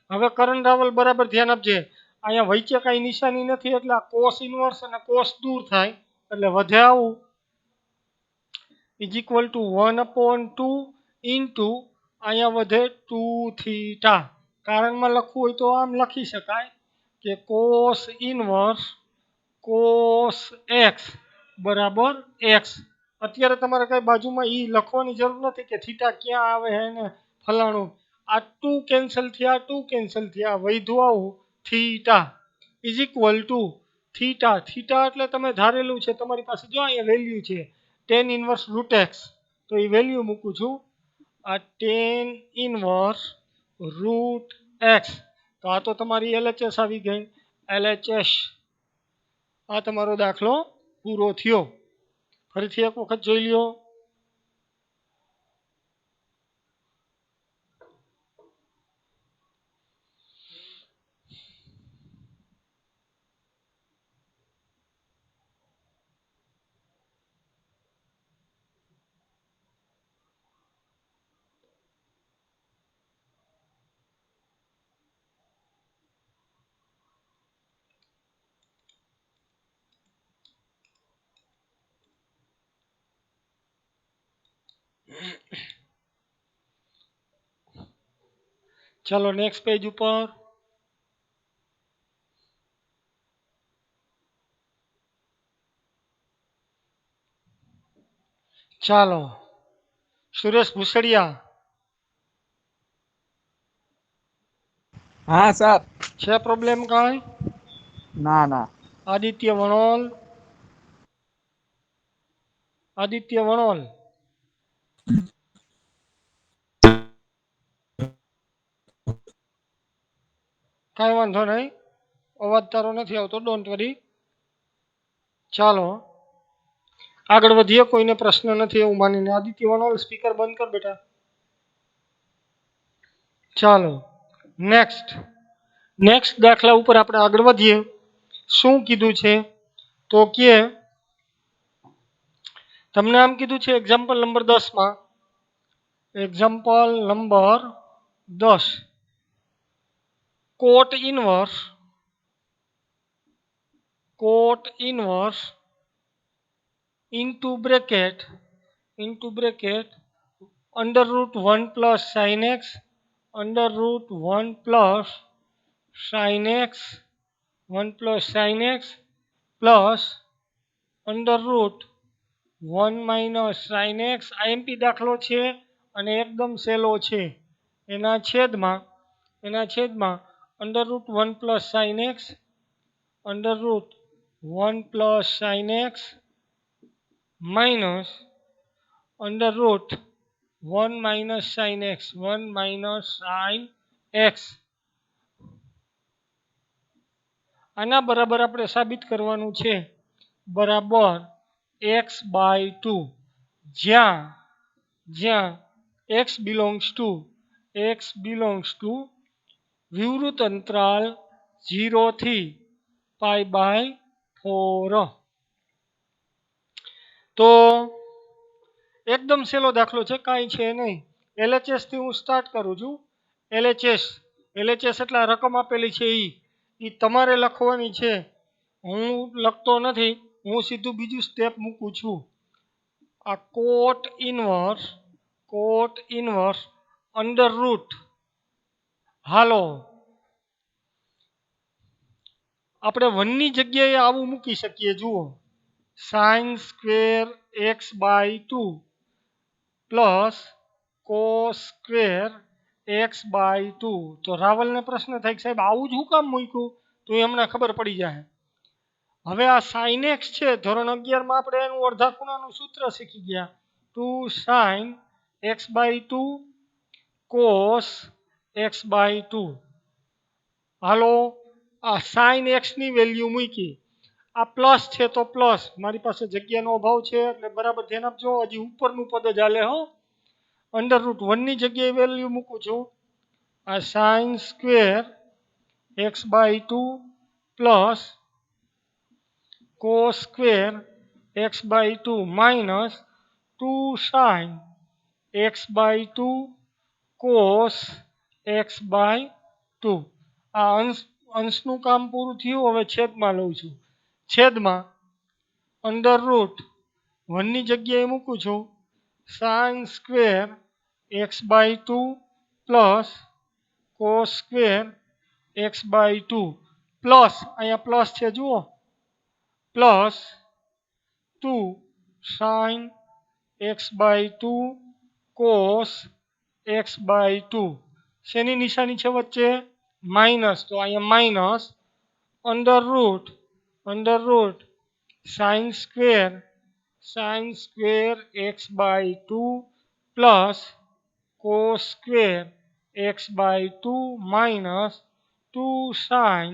હવે કરણ રાવલ બરાબર ધ્યાન આપજે, અહીંયા વચ્ચે કાંઈ નિશાની નથી એટલે આ cos ઇનવર્સ અને cos દૂર થાય એટલે વધે આવું ઇઝ ઇક્વલ ટુ 1/2 ઇન્ટુ અહીંયા વધે 2 થીટા. કારણમાં લખવું હોય તો આમ લખી શકાય કે cos ઇનવર્સ cos x બરાબર x. અત્યારે તમારે કઈ બાજુમાં લખવાની જરૂર નથી કે થીટા ક્યાં આવે છે ને ફલાણું. આ 2 કેન્સલ થયા, 2 કેન્સલ થયા, વધ્યું આવું theta is equal two theta. Theta એટલે તમે ધારેલું છે તમારી પાસે, જો અહીંયા વેલ્યુ છે ટેન ઇનવર્સ રૂટ એક્સ, તો એ વેલ્યુ મૂકું છું. આ ટેન ઇનવર્સ રૂટ એક્સ, તો આ તો તમારી LHS આવી ગઈ, LHS. આ તમારો દાખલો પૂરો થયો. ફરીથી એક વખત જોઈ લ્યો. ચાલો નેક્સ્ટ પેજ ઉપર. ચાલો સુરેશ ભૂસડિયા, હા સર. છે પ્રોબ્લેમ કાંઈ? ના ના. આદિત્ય વણોલ કાંઈ વાંધો નહીં, અવાજ તારો નથી આવતો, ડોન્ટ વરી. ચાલો આગળ વધીએ. કોઈને પ્રશ્ન નથી એવું માનીને. આદિત્ય વણોલ સ્પીકર બંધ કર બેટા. ચાલો નેક્સ્ટ દાખલા ઉપર આપણે આગળ વધીએ. શું કીધું છે? તો કે તમને આમ કીધું છે એક્ઝામ્પલ નંબર 10 માં, એક્ઝામ્પલ નંબર 10 કોટ inverse into bracket under root 1 plus sin x under root 1 plus sin x 1 plus sin x plus under root 1 minus sin x IMP દાખલો છે અને એકદમ સહેલો છે એના છેદમાં under root 1 plus sin x under root 1 plus sin x minus under root 1 minus sin x 1 minus sin x આના બરાબર આપણે સાબિત કરવાનું છે બરાબર x by 2 જ્યાં x belongs to વિવૃત અંતરાલ 0 થી પાઈ બાય 4 તો એકદમ સહેલો દાખલો છે કાંઈ છે નહીં LHS થી હું સ્ટાર્ટ કરું છું LHS એટલે રકમ આપેલી છે એ તમારે લખવાની છે હું લખતો નથી હું સીધું બીજું સ્ટેપ મૂકું છું આ કોટ ઇનવર્સ અંડર રૂટ હાલો આપણે 1 ની જગ્યાએ આવું મૂકી શકીએ જુઓ sin square x by 2 plus cos square x by 2 તો રાવલને પ્રશ્ન થાય કે સાહેબ આવું જ હું કામ મૂક્યું તો એ હમણાં ખબર પડી જાય હવે આ sin x છે ધોરણ 11 માં આપણે એનું અડધા ખૂણાનું સૂત્ર શીખી ગયા 2 sin x by 2 cos x by 2 હાલો આ sin x ની વેલ્યુ મૂકી આ પ્લસ છે તો પ્લસ મારી પાસે જગ્યાનો અભાવ છે એટલે બરાબર ધ્યાન આપજો હજી ઉપરનું પદ જ હાલે હો અંડર રૂટ 1 ની જગ્યાએ વેલ્યુ મૂકું છું આ sin square x by 2 plus cos square x by 2 minus 2 sin x by 2 cos x by 2 આ અંશનું કામ પૂરું થયું હવે છેદમાં લઉં છું છેદમાં અંડર રૂટ 1 ની જગ્યાએ મૂકું છું sin square x by 2 plus cos square x by 2 plus અહીંયા પ્લસ છે જુઓ plus 2 sin x by 2 cos x by 2 શેની નિશાની છે વચ્ચે માઇનસ તો અહીંયા minus under route sin square x by 2 plus cos square x by 2 minus 2 sin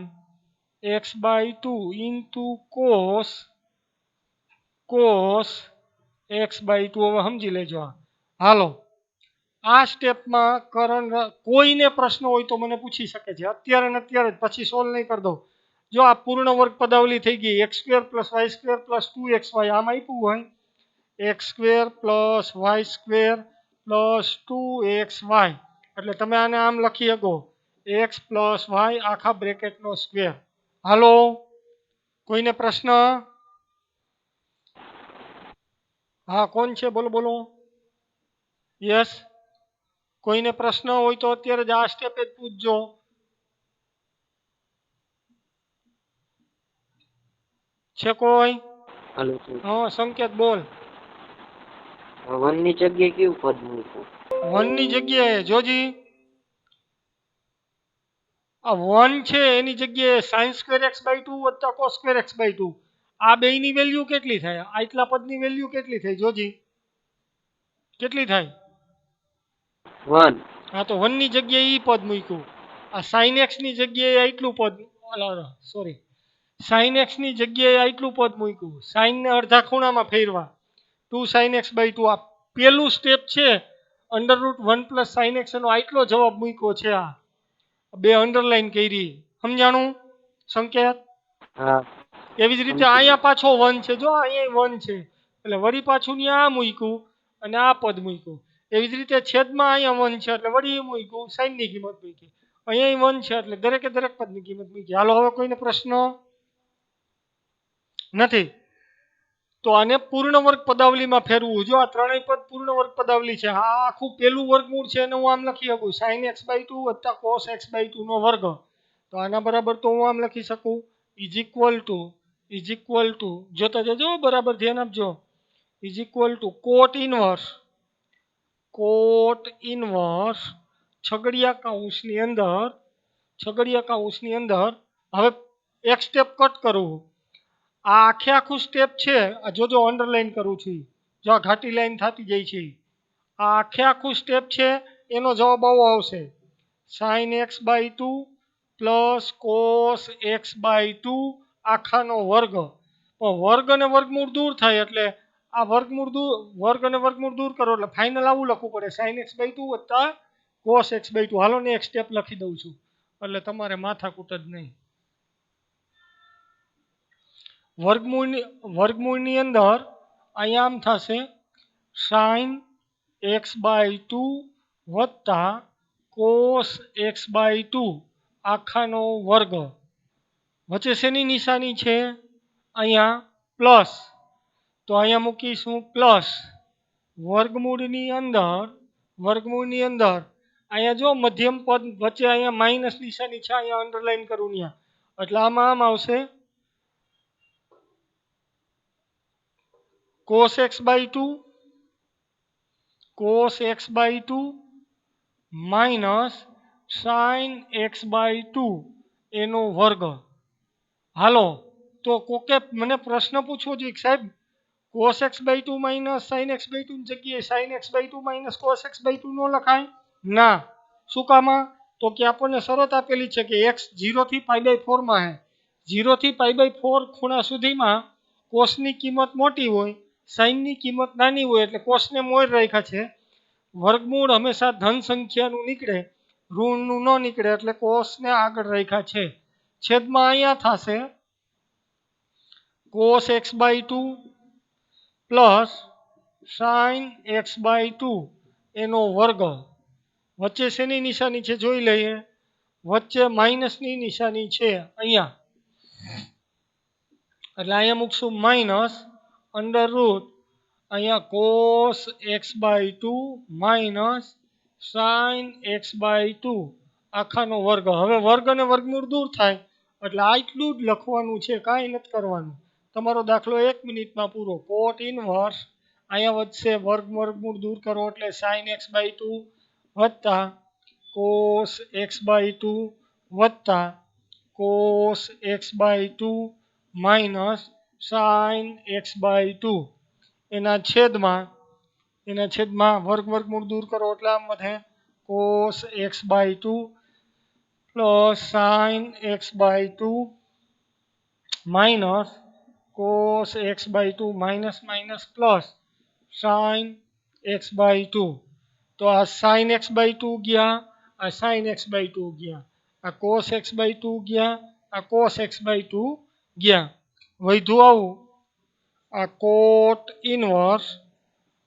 x by 2 into cos x by 2 હવે સમજી લેજો હાલો આ સ્ટેપમાં કોઈને પ્રશ્ન હોય તો મને પૂછી શકે છે અત્યારે ને અત્યારે જ પછી સોલ્વ નહીં કરી દઉં જો આ પૂર્ણ વર્ગ પદાવલી થઈ ગઈ x² + y² + 2xy આમ આપ્યું હોય x² + y² + 2xy એટલે તમે આને આમ લખી શકો x + y આખા બ્રેકેટનો સ્ક્વેર હાલો કોઈને પ્રશ્ન હા કોણ છે બોલો યસ કોઈને પ્રશ્ન હોય તો અત્યારે જ આ સ્ટેપે જ પૂછજો છે કોઈ હાલો હા સંકેત બોલ 1 ની જગ્યાએ કેવું પદ મૂકવું 1 ની જગ્યાએ જોજી આ 1 છે એની જગ્યાએ sin સ્ક્વેર x by 2 વત્તા cos સ્ક્વેર x by 2 આ બેયની વેલ્યુ કેટલી થાય આટલા પદની વેલ્યુ કેટલી થાય જોજી કેટલી થાય 1 હા તો 1 ની જગ્યાએ ઈ પદ મૂક્યું આ sin x ની જગ્યાએ આટલું પદ સોરી sin x ની જગ્યાએ આટલું પદ મૂક્યું sin ને અડધા ખૂણામાં ફેરવા 2 sin x by 2 આ પહેલું સ્ટેપ છે under route 1 plus sin x એનો આટલો જવાબ મૂક્યો છે આ બે અંડરલાઈન કરી સમજાણું સંકેત હા એવી જ રીતે અહીંયા પાછો 1 છે જો અહીંયા 1 છે એટલે વળી પાછું ત્યાં મૂક્યું અને આ પદ મૂક્યું એવી જ રીતે છેદમાં અહીંયા 1 છે એટલે વળી મૂક્યું sin ની કિંમત મૂકી અહીંયા 1 છે એટલે દરેકે દરેક પદની કિંમત મૂકી. હાલો હવે કોઈને પ્રશ્ન નથી તો આને પૂર્ણ વર્ગ પદાવલીમાં ફેરવું. જો આ ત્રણેય પદ પૂર્ણ વર્ગ પદાવલી છે. આ આખું પેલું વર્ગમૂળ છે એને હું આમ લખી શકું sin x/2 વત્તા cos x/2 નો વર્ગ. તો આના બરાબર તો હું આમ લખી શકું ઇઝ ઇક્વલ ટુ જોતા જજો બરાબર ધ્યાન આપજો is equal to cot inverse છગડીયા કૌંસની અંદર હવે એક સ્ટેપ કટ કરું. આ આખું સ્ટેપ છે આ જોજો અંડરલાઈન કરું છું. જો આ ઘાટી લાઈન થતી જાય છે. આ આખું સ્ટેપ છે એનો જવાબ આવો આવશે sin x/2 plus cos x/2 આખાનો વર્ગ. પણ વર્ગ અને વર્ગમૂળ દૂર થાય એટલે આ વર્ગ અને વર્ગમૂળ દૂર કરો એટલે ફાઇનલ આવું લખવું પડે sin x/2 વત્તા cos x/2. હાલો ને એક સ્ટેપ લખી દઉં છું એટલે તમારે માથાકૂટ જ નહીં. વર્ગમૂળની અંદર અહીંયા આમ થશે sin x/2 વત્તા cos x/2 આખાનો વર્ગ. વચ્ચે શેની નિશાની છે અહીંયા પ્લસ તો અહીંયા મૂકીશું પ્લસ. વર્ગમૂળની અંદર અહીંયા જો મધ્યમ પદ વચ્ચે અહીંયા માઇનસ નિશાની છે અહીંયા અંડરલાઈન કરું ત્યાં એટલે આમાં આમ આવશે cos x/2 minus sin x/2 એનો વર્ગ. હાલો તો કોકે મને પ્રશ્ન પૂછવો જોઈએ કે સાહેબ cos x/2 minus sin x/2 ની જગ્યાએ sin x/2 minus cos x/2 નો લખાય ના. શું કામ? તો કે આપણને શરત આપેલી છે કે x 0 થી π/4 માં હે 0 થી π/4 ખૂણા સુધીમાં કોસની કિંમત મોટી હોય સાઇનની કિંમત નાની હોય એટલે કોસને મોર રાખ્યા છે. વર્ગમૂળ હંમેશા ધન સંખ્યાનું નીકળે ઋણનું ન નીકળે એટલે કોસને આગળ રાખ્યા છે. છેદમાં અહીંયા થશે cos x/2 plus sin x/2 એનો વર્ગ. વચ્ચે શેની નિશાની છે જોઈ લઈએ. વચ્ચે માઇનસની નિશાની છે અહીંયા એટલે અહીંયા મૂકશું માઇનસ અંડર રૂટ અહીંયા cos x/2 minus sin x/2 આખાનો વર્ગ. હવે વર્ગ અને વર્ગમૂળ દૂર થાય એટલે આટલું જ લખવાનું છે કાંઈ નથી કરવાનું. તમારો દાખલો 1 મિનિટમાં પૂરો. કોટ ઇનવર્સ અહીંયા વધશે વર્ગમૂળ દૂર કરો એટલે sin x/2 વત્તા cos x/2 વત્તા cos x/2 minus sin x/2 એના છેદમાં વર્ગમૂળ દૂર કરો એટલે આમ વધે cos x/2 plus sin x/2 minus cos x/2 minus plus sin x/2. તો આ sin x/2 ગયા આ sin x/2 ગયા આ cos x/2 ગયા આ cos x/2 ગયા. વધ્યું આવું આ cot inverse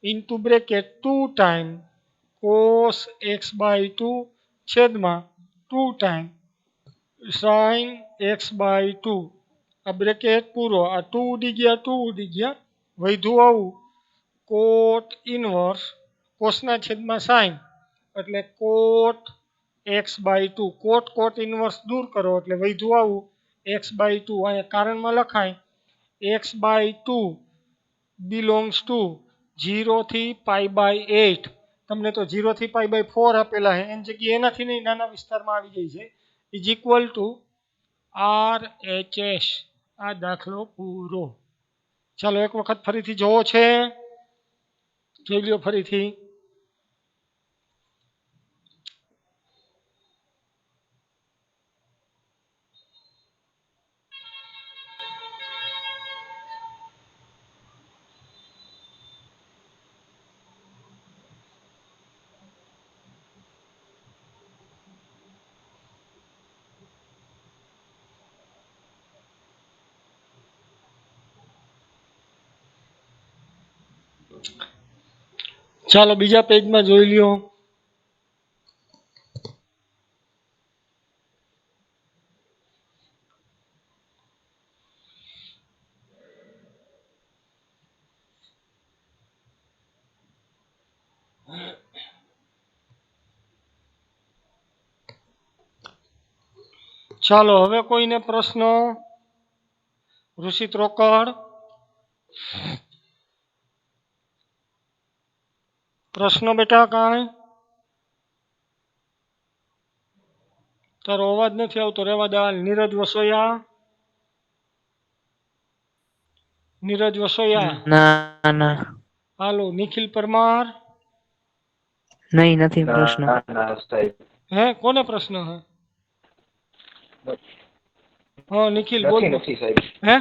into bracket 2 time cos x/2 છેદમાં 2 ટાઈમ sin x/2 આ બ્રેકેટ પૂરો. આ 2 ઉડી ગયા વધ્યું આવું કોટ ઇનવર્સ કોસના છેદમાં sin એટલે કોટ x/2 કોટ ઇનવર્સ દૂર કરો એટલે વધ્યું આવું x/2. અહીંયા કારણમાં લખાય x/2 બિલોંગ્સ ટુ 0 થી π/8. તમને તો 0 થી π/4 આપેલા છે એની જગ્યાએ એનાથી નહીં નાના વિસ્તારમાં આવી જાય છે ઇઝ ઇક્વલ ટુ RHS. આ દાખલો પૂરો. ચાલો એક વખત ફરીથી જોવો છે જોઈ લ્યો ફરીથી. ચાલો બીજા પેજમાં જોઈ લ્યો. ચાલો હવે કોઈને પ્રશ્ન? ઋષિત રોકડ પ્રશ્ન બેટા કાંઈ? તારો અવાજ નથી આવતો, રેવા દે. નીરજ વસોયા, નીરજ વસોયા, ના ના હાલો. નિખિલ પરમાર, નહીં નથી પ્રશ્ન. ના ના સાહેબ હે કોને પ્રશ્ન હે? હા નિખિલ બોલ. નથી નથી સાહેબ હે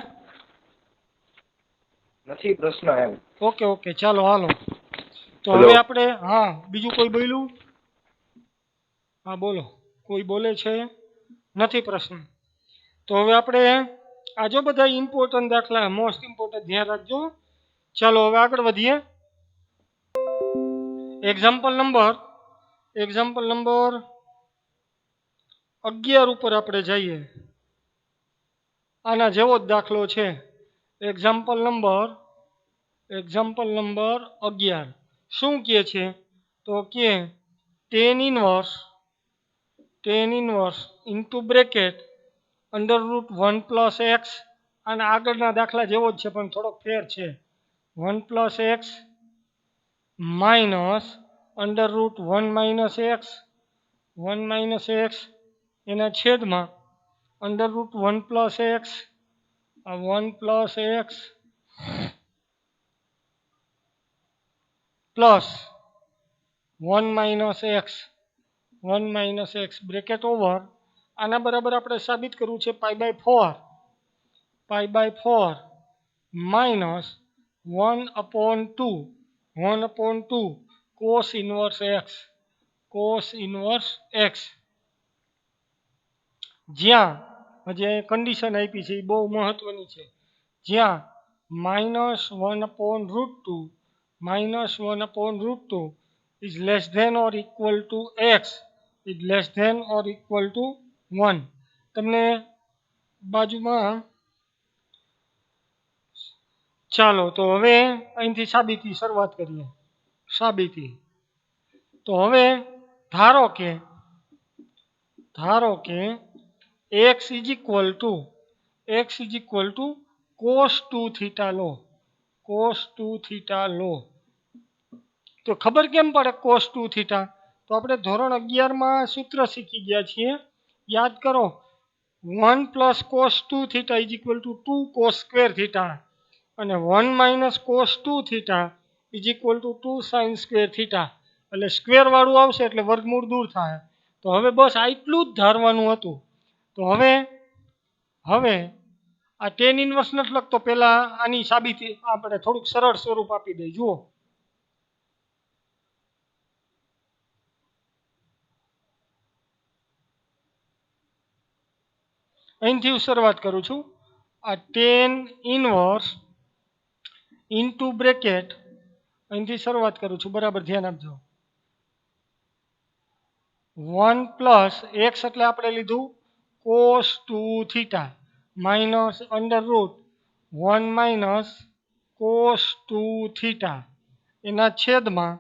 નથી પ્રશ્ન એમ. ઓકે ઓકે ચાલો હાલો. તો Hello. હવે આપણે હા બીજું કોઈ બોલ્યું? હા બોલો. કોઈ બોલે છે? નથી પ્રશ્ન. તો હવે આપણે આ જો બધા ઇમ્પોર્ટન્ટ દાખલા, મોસ્ટ ઇમ્પોર્ટન્ટ ધ્યાન રાખજો. ચાલો હવે આગળ વધીએ. એક્ઝામ્પલ નંબર 11 ઉપર આપણે જઈએ. આના જેવો જ દાખલો છે. એક્ઝામ્પલ નંબર 11 શું કહે છે? તો કે tan inverse into bracket √1 plus x. અને આગળના દાખલા જેવો જ છે પણ થોડોક ફેર છે. 1 plus x minus √1 minus x 1 minus x એના છેદમાં √1 plus x 1 plus x plus 1 minus x bracket over. આના બરાબર આપણે સાબિત કરવું છે π/4 માઇનસ 1/2 કોસ ઇનવર્સ એક્સ. જ્યાં હજી કન્ડિશન આપી છે એ બહુ મહત્વની છે. જ્યાં -1/√2 is less than or equal to x is less than or equal to 1. તમને બાજુમાં ચાલો તો હવે અહીંથી સાબિતી શરૂઆત કરીએ. સાબિતી તો હવે ધારો કે x is equal to cos 2 theta લો. તો ખબર કેમ પડે cos 2 થીટા? તો આપણે ધોરણ 11 માં સૂત્ર શીખી ગયા છીએ. યાદ કરો 1 plus cos 2 theta is equal two 2 cos square theta અને 1 minus cos 2 theta is equal two 2 sin square theta. એટલે સ્ક્વેર વાળું આવશે એટલે વર્ગમૂળ દૂર થાય. તો હવે બસ આટલું જ ધારવાનું હતું. તો હવે આ tan ઇનવર્સ નથી લખતો, પહેલા આની સાબિતી આપણે થોડુંક સરળ સ્વરૂપ આપી દઈએ. જુઓ અહીંથી હું શરૂઆત કરું છું. આ tan ઇનવર્સ ઇન્ટુ બ્રેકેટ અહીંથી શરૂઆત કરું છું. બરાબર ધ્યાન આપજો. 1 પ્લસ એક્સ એટલે આપણે લીધું cos 2 theta minus √1 minus cos 2 theta એના છેદમાં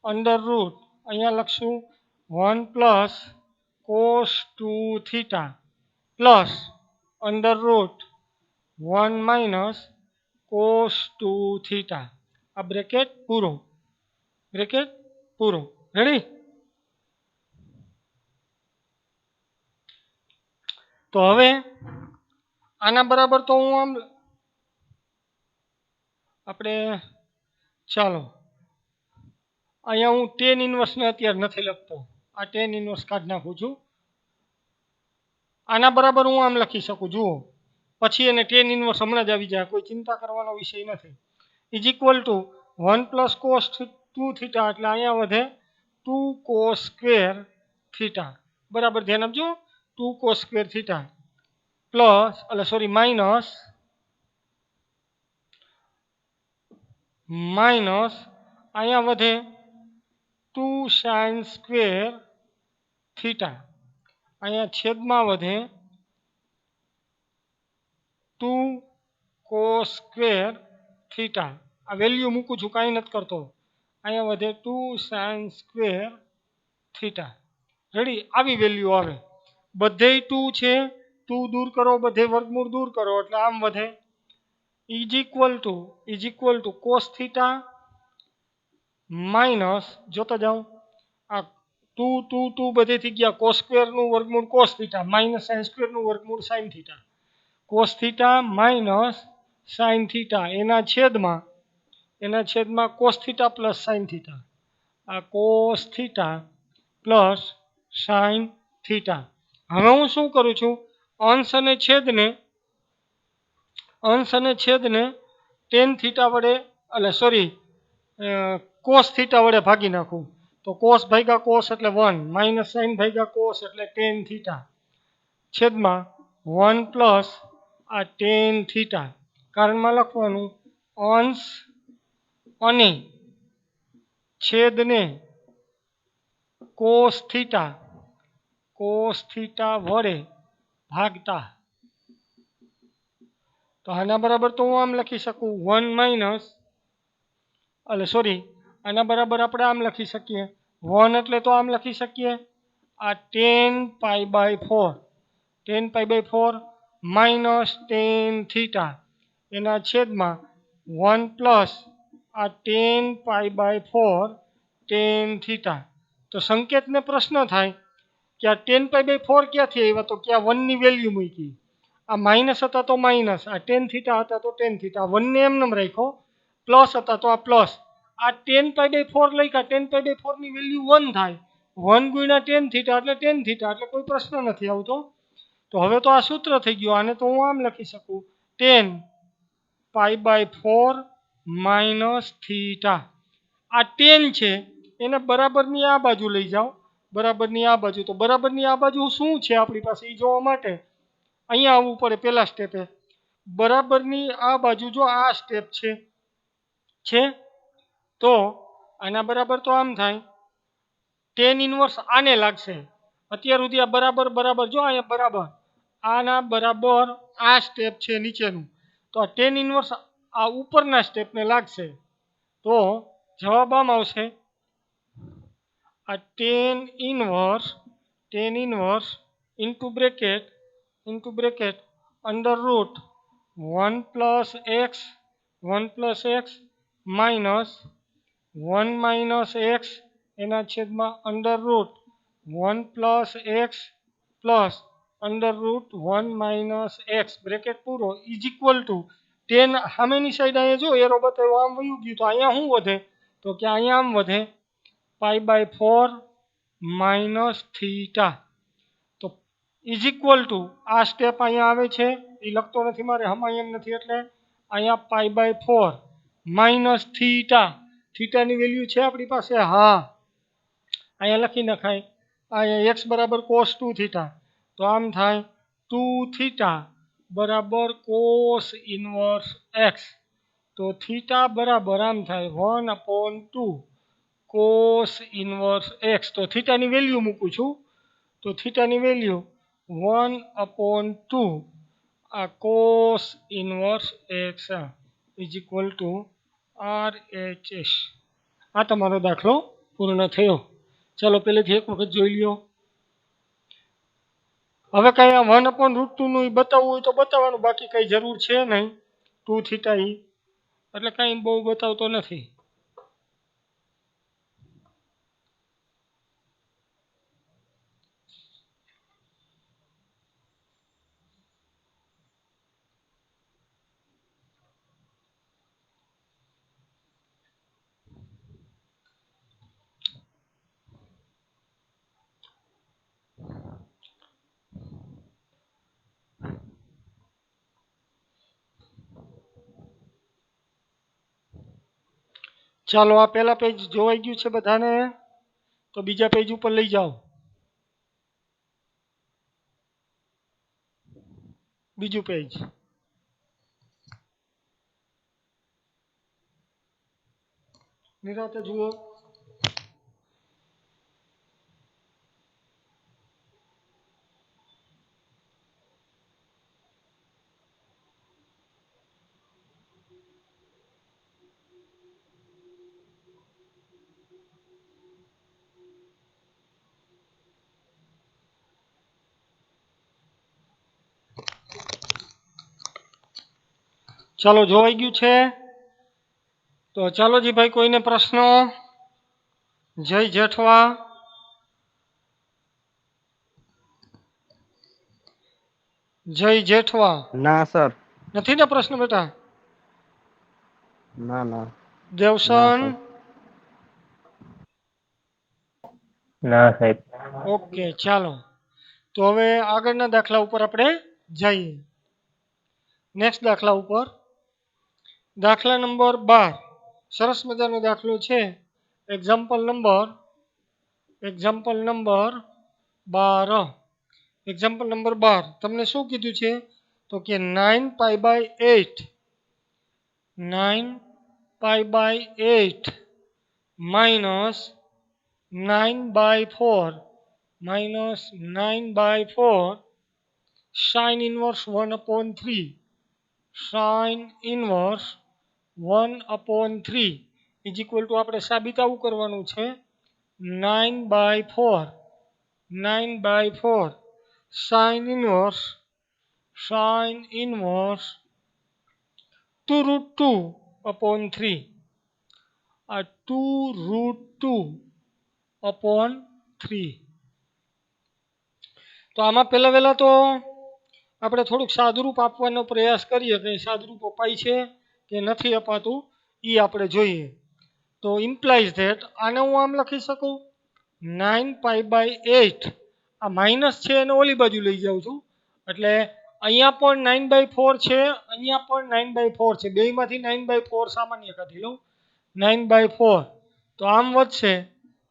અંડર રૂટ અહીંયા લખશું 1 plus cos 2 theta plus √1 minus cos 2 theta. આ બ્રેકેટ પૂરો. રેડી? તો હવે આના બરાબર તો હું આમ આપણે ચાલો અહીંયા હું tan ઇનવર્સને અત્યારે નથી લખતો. આ tan ઇનવર્સ કાઢી નાખું છું. આના બરાબર હું આમ લખી શકું. જુઓ પછી એને tan ઇનવર્સ હમણાં જ આવી જાય, કોઈ ચિંતા કરવાનો વિષય નથી. Is equal two 1 plus cos 2 theta એટલે અહીંયા વધે 2 cos સ્ક્વેર થીટા. બરાબર ધ્યાન આપજો. 2 cos square theta plus minus અહીંયા વધે 2 sin સ્ક્વેર થીટા. અહીંયા છેદમાં વધે 2 cos સ્ક્વેર થીટા. આ વેલ્યુ મૂકું છું, કાંઈ નથી કરતો. અહીંયા વધે 2 sin સ્ક્વેર થીટા. રેડી? આવી વેલ્યુ આવે. બધેય 2 છે, 2 દૂર કરો, બધે વર્ગમૂળ દૂર કરો એટલે આમ વધે. Is equal to cos theta minus, જોતા જાઓ, આ 2 2 2 બધેથી ગયા, કોસ સ્ક્વેરનું વર્ગમૂળ કોસ થીટા માઇનસ સાઇન સ્ક્વેરનું વર્ગમૂળ sine theta, cos theta minus sine theta એના છેદમાં cos theta plus sine theta, આ cos theta plus sine theta. હવે હું શું કરું છું, અંશ અને છેદને ટેન થીટા વડે કોસ થીટા વડે ભાગી નાખું તો કોસ ભાગ્યા કોસ એટલે 1 માઇનસ સાઇન ભાગ્યા કોસ એટલે ટેન થીટા છેદમાં 1 પ્લસ આ ટેન થીટા. કારણમાં લખવાનું અંશ અને છેદને કોસ થીટા વડે ભાગતા. તો આના બરાબર તો હું આમ લખી શકું 1 માઇનસ આના બરાબર આપણે આમ લખી શકીએ 1 એટલે તો આમ લખી શકીએ આ tan pi by 4 minus tan theta એના છેદમાં 1 પ્લસ આ tan pi by 4 tan theta. તો સંકેતને પ્રશ્ન થાય કે આ ટેન પાઈ બાય 4 ક્યાંથી આવ્યા, તો ક્યાં 1 ની વેલ્યુ મૂકી, આ માઇનસ હતા તો માઇનસ, આ ટેન થીટા હતા તો ટેન થીટા, 1 ને એમને રાખ્યો, પ્લસ હતા તો આ પ્લસ, આ ટેન પાઈ બાય 4 લખ્યા, ટેન પાઈ બાય 4 ની વેલ્યુ 1 થાય, 1 ગુણ્યા ટેન થીટા એટલે કોઈ પ્રશ્ન નથી આવતો. તો હવે તો આ સૂત્ર થઈ ગયું, આને તો હું આમ લખી શકું tan pi by 4 minus theta. આ ટેન છે એને બરાબરની આ બાજુ લઈ જાઓ, બરાબરની આ બાજુ, તો બરાબરની આ બાજુ શું છે આપણી પાસે એ જોવા માટે અહીંયા આવવું પડે. પહેલા સ્ટેપે બરાબરની આ બાજુ જો આ સ્ટેપ છે તો આના બરાબર તો આમ થાય ટેન ઇનવર્સ આને લાગશે. અત્યાર સુધી આ બરાબર જો અહીંયા બરાબર આના બરાબર આ સ્ટેપ છે નીચેનું, તો આ ટેન ઇનવર્સ આ ઉપરના સ્ટેપને લાગશે. તો જવાબ આમ આવશે આ tan inverse into bracket under route 1 plus x minus 1 minus x એના છેદમાં under route 1 plus x plus under route 1 minus x bracket પૂરો ઇઝ ઇક્વલ ટુ ટેન. સામેની સાઈડ અહીંયા જો એરો બતાવ્યો આમ વયું ગયું, તો અહીંયા શું વધે, તો કે અહીંયા આમ વધે પાઈ બાય 4 માઇનસ થીટા. તો ઇઝ ઇક્વલ ટુ આ સ્ટેપ અહીંયા આવે છે એ લખતો નથી મારે, હમાય એમ નથી, એટલે અહીંયા પાઈ બાય 4 માઇનસ થીટાની વેલ્યુ છે આપણી પાસે, હા અહીંયા લખી નખાય. અહીંયા એક્સ બરાબર કોસ 2 થીટા, તો આમ થાય 2 થીટા બરાબર કોસ ઇનવર્સ એક્સ. તો થીટા બરાબર આમ થાય 1/2 કોસ ઇનવર્સ એક્સ. તો થીટાની વેલ્યુ મૂકું છું, તો થીટાની વેલ્યુ 1/2 આ cos inverse X is equal two RHS. આ તમારો દાખલો પૂર્ણ થયો. ચાલો પહેલેથી એક વખત જોઈ લ્યો. હવે કાંઈ આ 1/√2 નું બતાવવું હોય તો બતાવવાનું, બાકી કંઈ જરૂર છે નહીં. 2 થીટા એટલે કાંઈ બહુ બતાવતો નથી. ચાલો આ પહેલા પેજ જોવાઈ ગયું છે બધાને, તો બીજા પેજ ઉપર લઈ જાઓ. બીજું પેજ નિરાતે જુઓ. ચાલો જોવાઈ ગયું છે? તો ચાલો જી ભાઈ, કોઈને પ્રશ્નો? જય જેઠવા. જય જેઠવા. ના સર. નથી ને પ્રશ્ન બેટા? ના ના. દેવસન. ના સાહેબ. ઓકે ચાલો. તો હવે આગળના દાખલા ઉપર આપણે જઈએ. નેક્સ્ટ દાખલા ઉપર. દાખલા નંબર 12. સરસ મજાનો દાખલો છે. Example number 12. Example number 12. તમને શું કીધું છે? તો કે 9π/8 9π/8 minus 9/4 sin inverse 1/3 sin inverse 1/3 is equal to આપણે સાબિત આવું કરવાનું છે 9/4 sin inverse 2√2/3 આ 2√2/3. તો આમાં પહેલા તો આપણે થોડુંક સાદુરૂપ આપવાનો પ્રયાસ કરીએ કે સાદુરૂપ અપાય છે કે નથી અપાતું એ આપણે જોઈએ. તો ઇમ્પ્લાઇઝ ધેટ આને હું આમ લખી શકું 9π/8 આ માઇનસ છે એને ઓલી બાજુ લઈ જાઉં છું એટલે અહીંયા પણ 9/4 છે, અહીંયા પણ 9/4 છે. બેયમાંથી 9/4 સામાન્ય કાઢી લઉં 9/4. તો આમ વધશે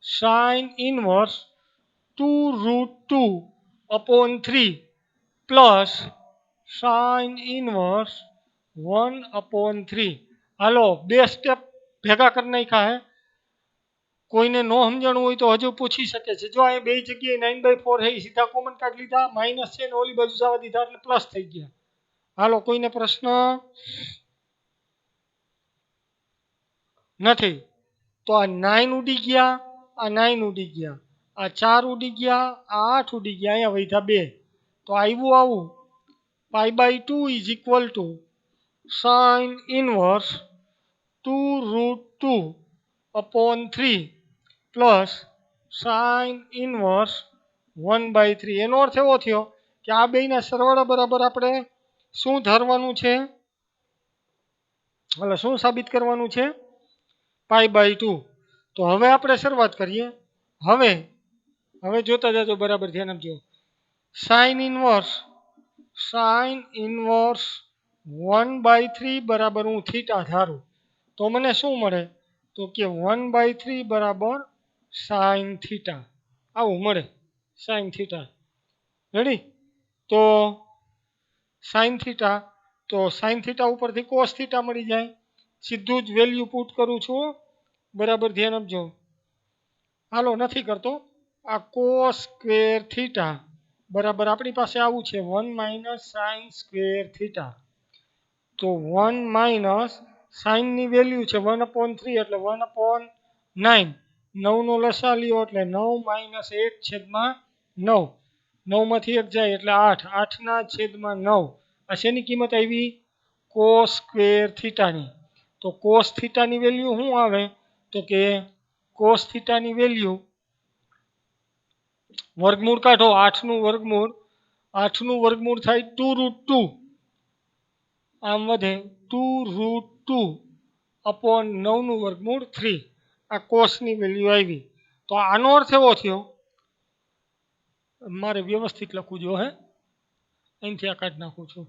sin inverse 2√2/3 plus sin inverse 1/3. હાલો બે સ્ટેપ ભેગા કરી નાખ્યા હે. કોઈને નો સમજણું હોય તો હજુ પૂછી શકે છે. જો અહીં બે જગ્યાએ 9/4 છે સીધા કોમન કાઢી લીધા, માઇનસ છે ને ઓલી બાજુ જવા દીધા એટલે પ્લસ થઈ ગયા. હાલો કોઈને પ્રશ્ન નથી? તો આ 9 ઉડી ગયા, આ 9 ઉડી ગયા, આ 4 ઉડી ગયા, આ 8 ઉડી ગયા, અહીંયા વધ્યા 2. તો આવ્યું આવું π/2 is equal to sin inverse 2√2/3 plus sin inverse 1/3. એનો અર્થ એવો થયો કે આ બેયના સરવાળા બરાબર આપણે શું ધારવાનું છે? એટલે શું સાબિત કરવાનું છે? π/2. તો હવે આપણે શરૂઆત કરીએ. હવે જોતા જાજો, બરાબર ધ્યાન આપજો. sin inverse 1/3 બરાબર હું થીટા ધારું તો મને શું મળે? તો કે 1/3 બરાબર sin થીટા. આવું મળે sin થીટા. રેડી? તો sin થીટા, તો sin થીટા ઉપરથી cos થીટા મળી જાય. સીધું જ વેલ્યુ પુટ કરું છું, બરાબર ધ્યાન આપજો. હાલો નથી કરતો. આ cos સ્ક્વેર થીટા બરાબર આપણી પાસે આવું છે 1 - sin સ્ક્વેર થીટા. તો 1 - sin ની વેલ્યુ છે 1/3 એટલે 1/9. 9 નો લસા લ્યો એટલે 9 - 1/9. 9 માંથી 1 જાય એટલે 8. 8/9. આ શેની કિંમત આવી? cos સ્ક્વેર થીટાની. તો cos થીટાની વેલ્યુ શું આવે? તો કે cos થીટાની વેલ્યુ વર્ગમૂળ કાઢો. 8નું વર્ગમૂળ થાય 2√2. આમ વધે 2√2/9નું વર્ગમૂળ 3. આ કોસની વેલ્યુ આવી. તો આનો અર્થ એવો થયો, મારે વ્યવસ્થિત લખવું જો હે, અહીંથી આ કાઢી નાખું છું,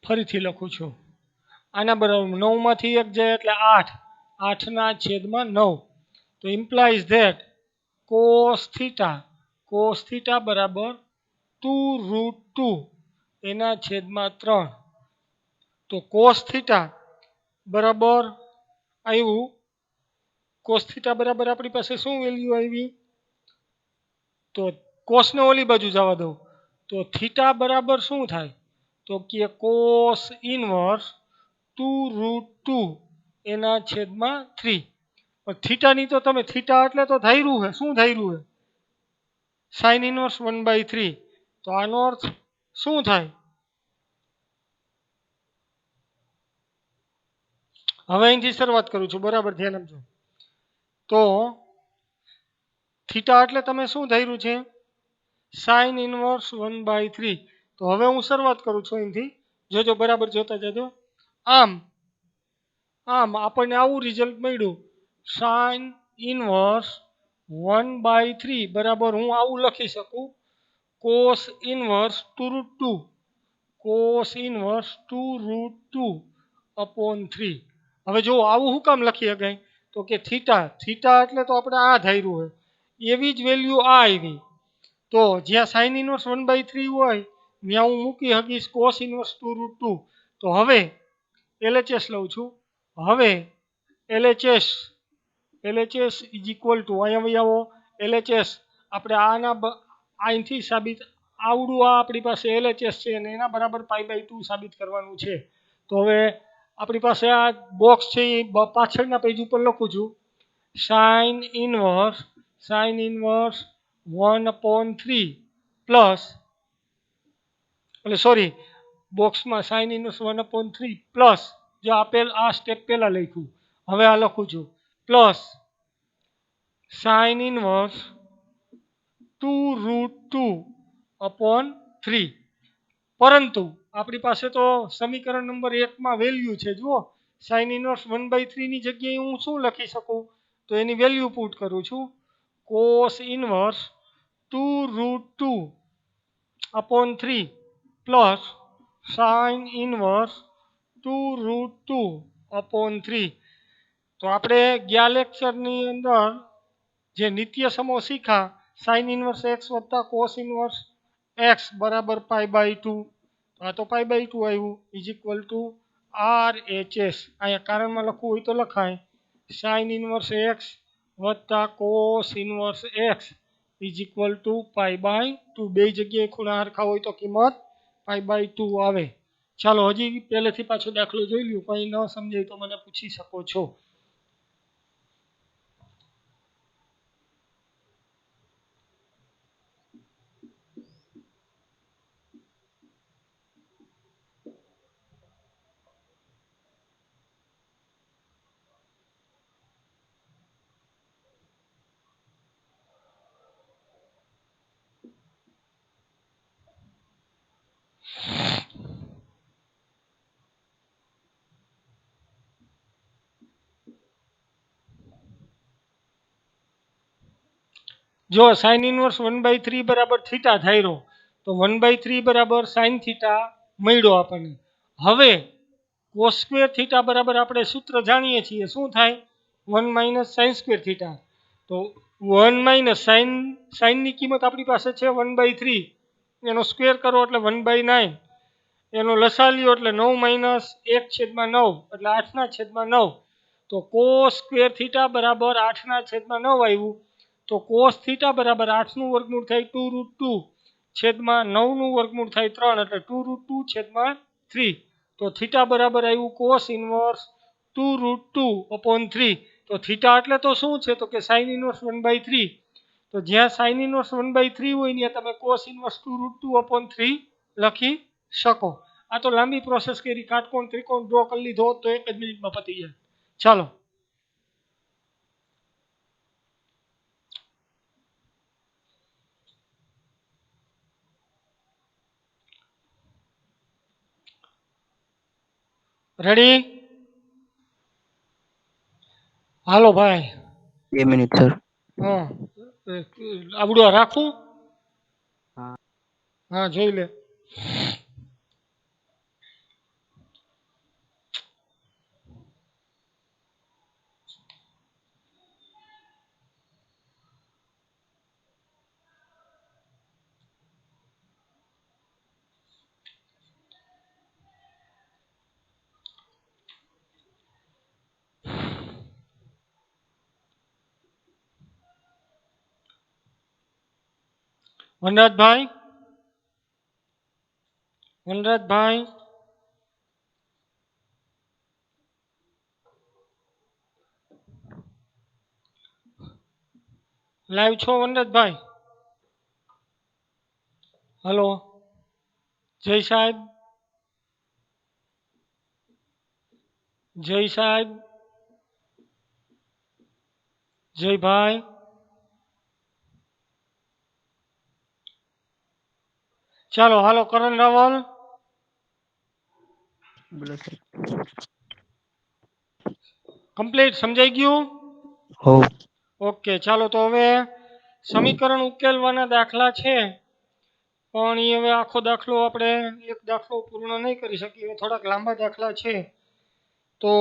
ફરીથી લખું છું. આના બરાબર 9 માંથી 1 જાય એટલે 8. 8/9. તો ઇમ્પ્લાઇઝ ધેટ cos થીટા બરાબર 2√2/3. તો cos થીટા બરાબર આવ્યું. cos થીટા બરાબર આપણી પાસે શું વેલ્યુ આવી? તો કોસને ઓલી બાજુ જવા દઉં તો થીટા બરાબર શું થાય? તો કે cos ઇનવર્સ 2√2/3. થીટાની તો તમે થીટા એટલે તો ધાર્યું છે. શું ધાર્યું છે? sin inverse 1/3. તો આનો અર્થ શું થાય? હવે અહીંથી શરૂઆત કરું છું, બરાબર ધ્યાન આપજો. તો થીટા એટલે તમે શું ધાર્યું છે? Sine inverse 1/3. તો હવે હું શરૂઆત કરું છું અહીંથી, જોજો બરાબર જોતા જજો. આમ આપણને આવું રિઝલ્ટ મળ્યું. સાઇન ઇનવર્સ 1/3 બરાબર હું આવું લખી શકું. Cos inverse 2√2. Cos inverse 2√2 upon 3. હવે જો આવું શું કામ લખી શકાય? તો કે થીટા એટલે તો આપણે આ ધાર્યું હોય એવી જ વેલ્યુ આ આવી. તો જ્યાં સાઇન ઇનવર્સ 1/3 હોય ત્યાં હું મૂકી શકીશ કોસ ઇનવર્સ 2√2. તો હવે LHS લઉં છું. હવે LHS ઇઝ ઇક્વલ ટુ અહીંયા આવો LHS આપણે અહીંથી સાબિત આવડું આ આપણી પાસે LHS છે અને એના બરાબર π/2 સાબિત કરવાનું છે. તો હવે આપણી પાસે આ બોક્સ છે એ પાછળના પેજ ઉપર લખું છું. સાઇન ઇનવર્સ 1/3 પ્લસ એટલે સોરી બોક્સમાં સાઇન ઇનવર્સ 1/3 પ્લસ જો આપેલ આ સ્ટેપ પહેલાં લખ્યું, હવે આ લખું છું પ્લસ સાઇન ઇનવર્સ 2√2/3. પરંતુ આપણી પાસે તો સમીકરણ નંબર 1માં વેલ્યુ છે. જુઓ સાઇન ઇનવર્સ 1/3 ની જગ્યાએ હું શું લખી શકું? તો એની વેલ્યુ પુટ કરું છું. Cos inverse 2√2/3 plus sine inverse 2√2/3. તો આપણે ગયા લેક્ચરની અંદર જે નિત્ય સમો શીખા સાઇન ઇનવર્સ x વત્તા કોસ ઇનવર્સ x બરાબર π/2. તો આ તો π/2 આવ્યું ઇઝ ઇક્વલ ટુ RHS. અહીંયા કારણમાં લખવું હોય તો લખાય સાઇન ઇનવર્સ x વત્તા cos inverse x is equal to π/2. બે જગ્યાએ ખૂણા હરખા હોય તો કિંમત π/2 આવે. ચાલો હજી પહેલેથી પાછો દાખલો જોઈ લ્યો. કંઈ ન સમજાય તો મને પૂછી શકો છો. જો સાઇન ઇનવર્સ 1/3 બરાબર થીટા ધાર્યો તો 1/3 બરાબર સાઇન થીટા મળ્યો આપણને. હવે કોસ સ્ક્વેર થીટા બરાબર આપણે સૂત્ર જાણીએ છીએ શું થાય? 1 - સાઇન સ્ક્વેર થીટા. તો 1 - સાઇનની કિંમત આપણી પાસે છે 1/3. એનો સ્ક્વેર કરો એટલે 1/9. એનો લસા લ્યો એટલે 9 - 1/9 એટલે 8/9. તો કોસ સ્ક્વેર થીટા બરાબર 8/9 આવ્યું. તો કોસ થીટા બરાબર 8નું વર્ગમૂળ થાય 2√2 છેદમાં 9નું વર્ગમૂળ થાય 3 એટલે 2√2/3. તો થીટા બરાબર આવ્યું કોસ ઇનવર્સ 2√2/3. તો થીટા એટલે તો શું છે? તો કે સાઇન ઇનવર્સ 1/3. તો જ્યાં સાઇન ઇનવર્સ 1/3 હોય ત્યાં તમે કોસ ઇનવર્સ 2√2/3 લખી શકો. આ તો લાંબી પ્રોસેસ કરી, કાટકોણ ત્રિકોણ ડ્રો કરી લીધો તો 1 જ મિનિટમાં પતી જાય. ચાલો રેડી? હાલો ભાઈ. 2 મિનિટ સર. હા આવડું રાખું? હા. હા જોઈ લે. વનરાજભાઈ લાઈવ છો વનરાજભાઈ? હલો જય સાહેબ, જય સાહેબ, જય ભાઈ, ચાલો હાલો કરણ રાવલ. બોલો સાહેબ. કમ્પ્લીટ સમજાઈ ગયું? હો. ઓકે ચાલો તો હવે સમીકરણ ઉકેલવાના દાખલા છે, પણ એ હવે આખો દાખલો આપણે એક દાખલો પૂર્ણ નહીં કરી શકીએ, થોડાક લાંબા દાખલા છે. તો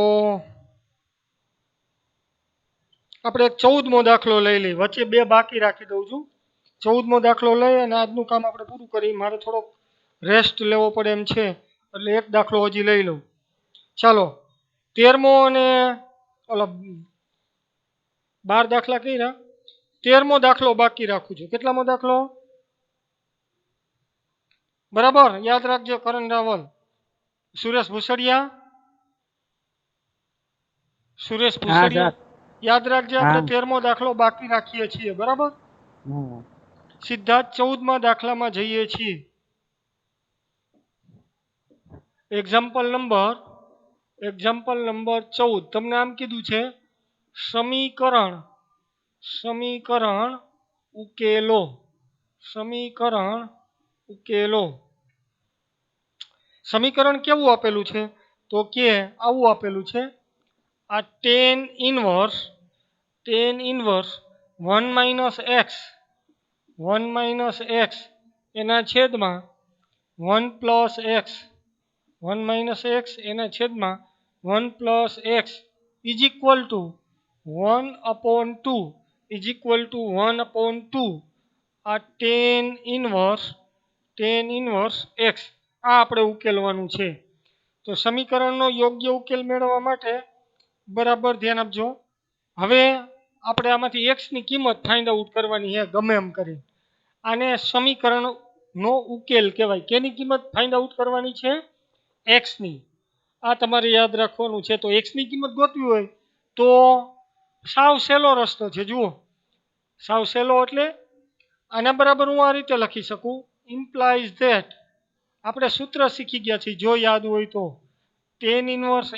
આપણે એક 14મો દાખલો લઈ લઈએ, વચ્ચે બે બાકી રાખી દઉં છું. 14મો દાખલો લઈ અને આજનું કામ આપણે પૂરું કરી. મારે થોડોક રેસ્ટ લેવો પડે એમ છે, એટલે એક દાખલો હજી લઈ લઉં. ચાલો 13મો અને ઓલા 12 દાખલા કર્યા, 13મો દાખલો બાકી રાખું છું. કેટલામો દાખલો? બરાબર યાદ રાખજો કરણ રાવલ. સુરેશ ભૂસડિયા, સુરેશ હા ભૂસડિયા સર. યાદ રાખજે, આપણે હા. 13મો દાખલો બાકી રાખીએ છીએ. બરાબર, હા. સીધા જ 14મા દાખલામાં જઈએ છીએ. Example number 14. તમને આમ કીધું છે સમીકરણ ઉકેલો. સમીકરણ ઉકેલો. સમીકરણ કેવું આપેલું છે? તો કે આવું આપેલું છે, આ tan ઇનવર્સ 1 - x એના છેદમાં 1 + x, 1 - x એના છેદમાં 1 + x is equal to 1/2 is equal to 1/2 આ tan ઇનવર્સ x આ આપણે ઉકેલવાનું છે. તો સમીકરણનો યોગ્ય ઉકેલ મેળવવા માટે બરાબર ધ્યાન આપજો. હવે આપણે આમાંથી x ની કિંમત ફાઇન્ડ આઉટ કરવાની છે, ગમે એમ કરી. આને સમીકરણનો ઉકેલ કહેવાય. કેની કિંમત ફાઇન્ડ આઉટ કરવાની છે? x ની. આ તમારે યાદ રાખવાનું છે. તો x ની કિંમત ગોતવી હોય તો સાવ સહેલો રસ્તો છે. જુઓ, સાવ સહેલો એટલે આના બરાબર હું આ રીતે લખી શકું, ઇમ્પ્લાઇઝ ધેટ. આપણે સૂત્ર શીખી ગયા છીએ, જો યાદ હોય તો, tan inverse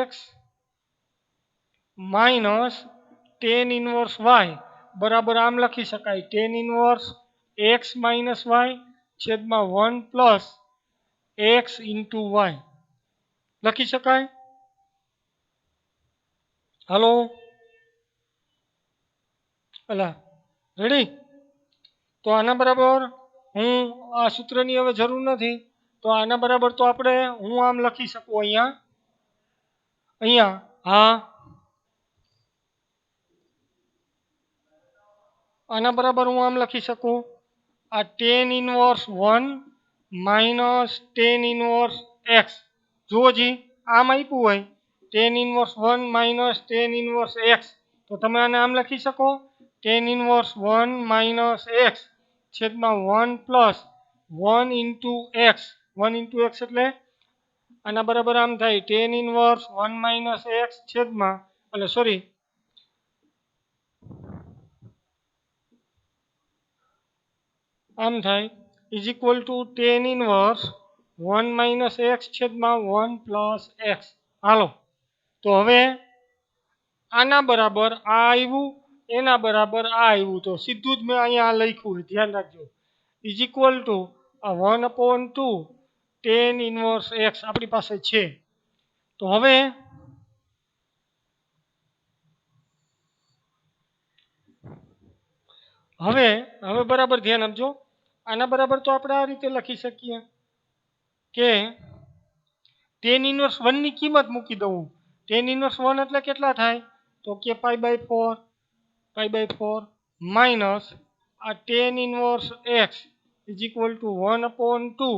x minus tan inverse y બરાબર આમ લખી શકાય, tan inverse x minus y છેદમાં 1 પ્લસ x ઇન્ટુ y લખી શકાય. હાલો અલા રેડી? તો આના બરાબર હું આ સૂત્રની હવે જરૂર નથી, તો આના બરાબર તો આપણે હું આમ લખી શકું અહીંયા હા, આના બરાબર હું આમ લખી શકું, આ tan inverse 1 minus tan inverse x. જુઓ જી, આમ આપ્યું હોય tan inverse 1 minus tan inverse x, તો તમે આને આમ લખી શકો, tan ઇનવર્સ 1 માઇનસ x છેદમાં 1 plus 1 into x. 1 into x એટલે આના બરાબર આમ થાય, tan ઇનવર્સ 1 માઇનસ x છેદમાં આમ થાય is equal to tan inverse 1 minus x છેદમાં 1 પ્લસ x. હાલો તો હવે આના બરાબર આ આવ્યું, એના બરાબર આ આવ્યું, તો સીધું જ મેં અહીંયા લખ્યું, ધ્યાન રાખજો, ઇઝ ઇક્વલ ટુ આ 1/2 tan ઇનવર્સ x આપણી પાસે છે. તો હવે બરાબર ધ્યાન આપજો. આના બરાબર તો આપણે આ રીતે લખી શકીએ કે tan ઇનવર્સ 1 ની કિંમત મૂકી દઉં. tan ઇનવર્સ 1 એટલે કેટલા થાય? તો કે π/4 માઇનસ આ tan inverse x is equal to 1/2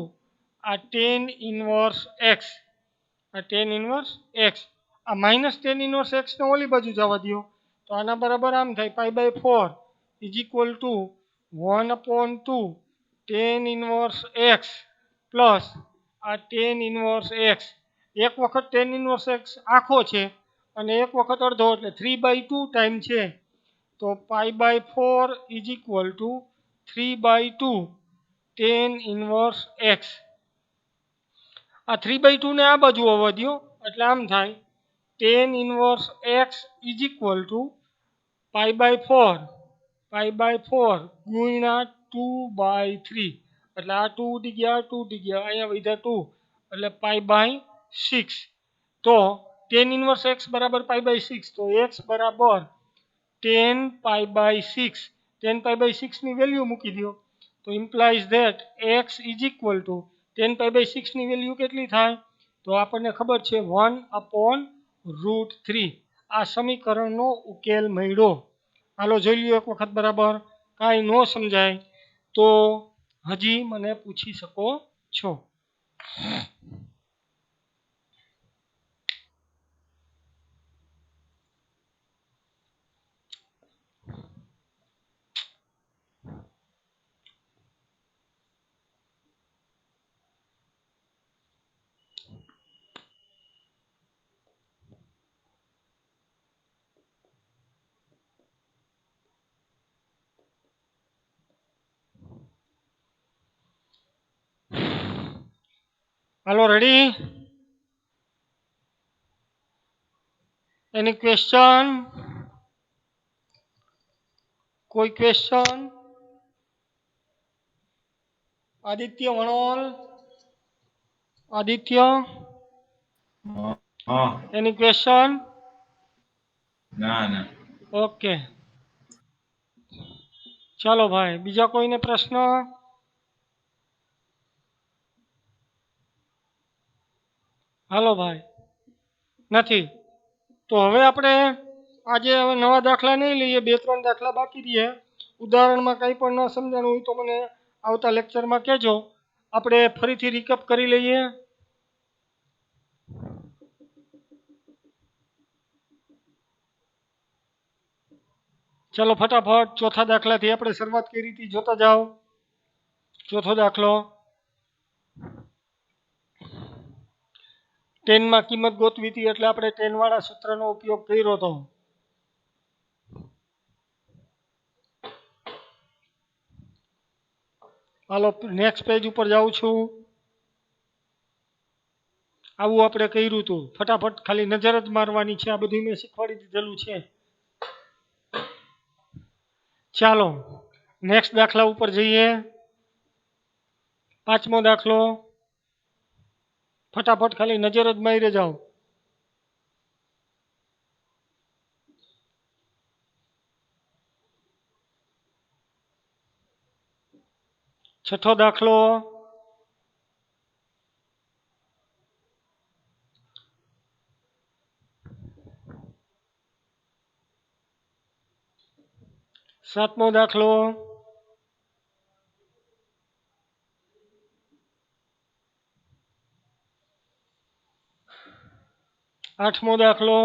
આ tan ઇનવર્સ x. આ tan ઇનવર્સ x, આ માઇનસ tan ઇનવર્સ x ને ઓલી બાજુ જવા દો, તો આના બરાબર આમ થાય, π/4 is equal to 1/2 tan inverse x plus આ tan ઇનવર્સ x. એક વખત tan ઇનવર્સ x આખો છે અને એક વખત અડધો, એટલે 3/2 ટાઈમ છે. તો π/4 is equal to 3/2 tan inverse X. આ 3/2 ને આ બાજુ આવવા દો એટલે આમ થાય tan inverse X is equal to pi by 4 ગુણ્યા 2/3. એટલે આ 2 ઉડી ગયા, 2 ઉડી ગયા, અહીંયા વધ્યા 2 એટલે પાઈ/6. તો ટેન ઇનવર્સ એક્સ બરાબર પાઈ/6. તો એક્સ બરાબર 10 પાઈ/6. 10 પાઈ/6 ની વેલ્યુ મૂકી દો તો implies that x is equal two 10 પાઈ/6 ની વેલ્યુ કેટલી થાય? તો આપણને ખબર છે 1/√3. આ સમીકરણનો ઉકેલ મળ્યો. હાલો જોઈ લ્યો એક વખત બરાબર. કાંઈ ન સમજાય તો હજી મને પૂછી શકો છો. હાલો રેડી? Any question? કોઈ question? Aditya Vanol? Aditya? Any question? ના. ઓકે ચાલો ભાઈ, બીજા કોઈને પ્રશ્ન? હાલો ભાઈ, નથી તો હવે આપણે આજે હવે નવા દાખલા નહીં લઈએ. 2-3 દાખલા બાકી રહીએ. ઉદાહરણમાં કંઈ પણ ન સમજાણું હોય તો મને આવતા લેક્ચરમાં કહેજો. આપણે ફરીથી રિકેપ કરી લઈએ. ચલો ફટાફટ ચોથા દાખલાથી આપણે શરૂઆત કરી હતી, જોતા જાઓ. ચોથો દાખલો, 10 માં કિંમત ગોતવી હતી એટલે આપણે 10 વાળા સૂત્રનો ઉપયોગ કર્યો હતો. હાલો નેક્સ્ટ પેજ ઉપર જાઉં છું. આવું આપણે કર્યું હતું. ફટાફટ ખાલી નજર જ મારવાની છે. આ બધું મેં શીખવાડી દીધેલું છે. ચાલો નેક્સ્ટ દાખલા ઉપર જઈએ. 5મો દાખલો. ફટાફટ ખાલી નજર જ મારી જાઓ. છઠ્ઠો દાખલો. સાતમો દાખલો. આઠમો દાખલો.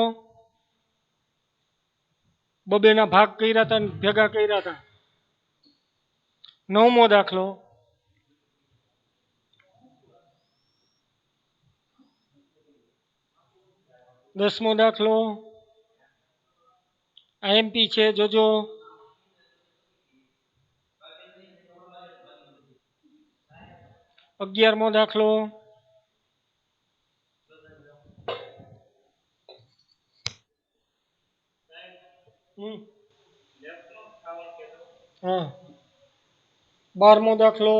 બબેના ભાગ કર્યા હતા ને ભેગા કર્યા હતા. 9મો દાખલો. 10મો દાખલો. આઈએમપી છે જોજો. 11મો દાખલો. હા 12મો દાખલો.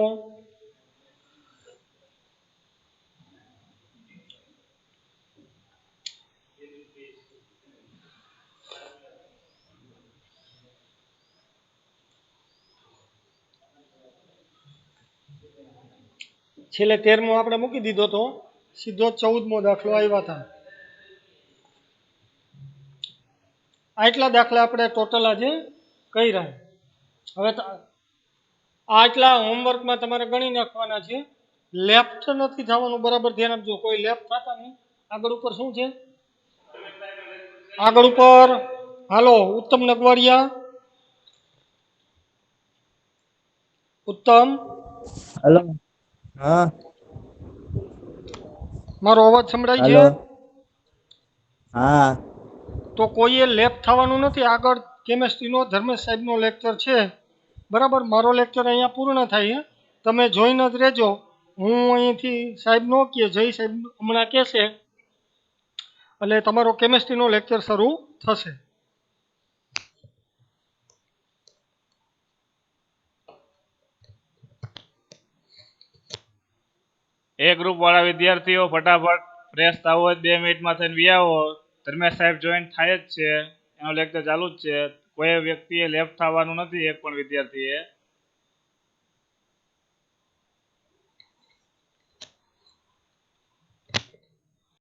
છેલ્લે 13મો આપણે મૂકી દીધો તો સીધો 14મો દાખલો આવ્યા હતા. આટલા દાખલા આપણે ટોટલ આજે કર્યા. હવે આટલા હોમવર્કમાં તમારે ગણી નાખવાના છે. લેફ્ટ નથી થવાનું, બરાબર ધ્યાન આપજો. કોઈ લેફ્ટ થતા નહીં. આગળ ઉપર શું છે? આગળ ઉપર હાલો ઉત્તમ નગવાડિયા. ઉત્તમ, હેલો. હા મારો અવાજ સંભળાય છે? હેલો. હા તો કોઈએ લેફ્ટ થવાનું નથી. આગળ કેમેસ્ટ્રીનો ધર્મેશ સાહેબનો લેક્ચર છે, બરાબર. મારો લેક્ચર અહીંયા પૂર્ણ થાય છે. તમે જોઈને જ રહેજો. હું અહીંથી સાહેબ નો કહે, જય સાહેબ હમણાં કહેશે એટલે તમારો કેમેસ્ટ્રીનો લેક્ચર શરૂ થશે. એ ગ્રુપ વાળા વિદ્યાર્થીઓ ફટાફટ ફ્રેશ થવું હોય 2 મિનિટમાં થઈને વી આવો. ધર્મેશ સાહેબ જોઈન થાય જ છે, એનો લેક્ચર ચાલુ જ છે. કોઈ વ્યક્તિએ લેફ્ટ થવાનું નથી, એક પણ વિદ્યાર્થીએ.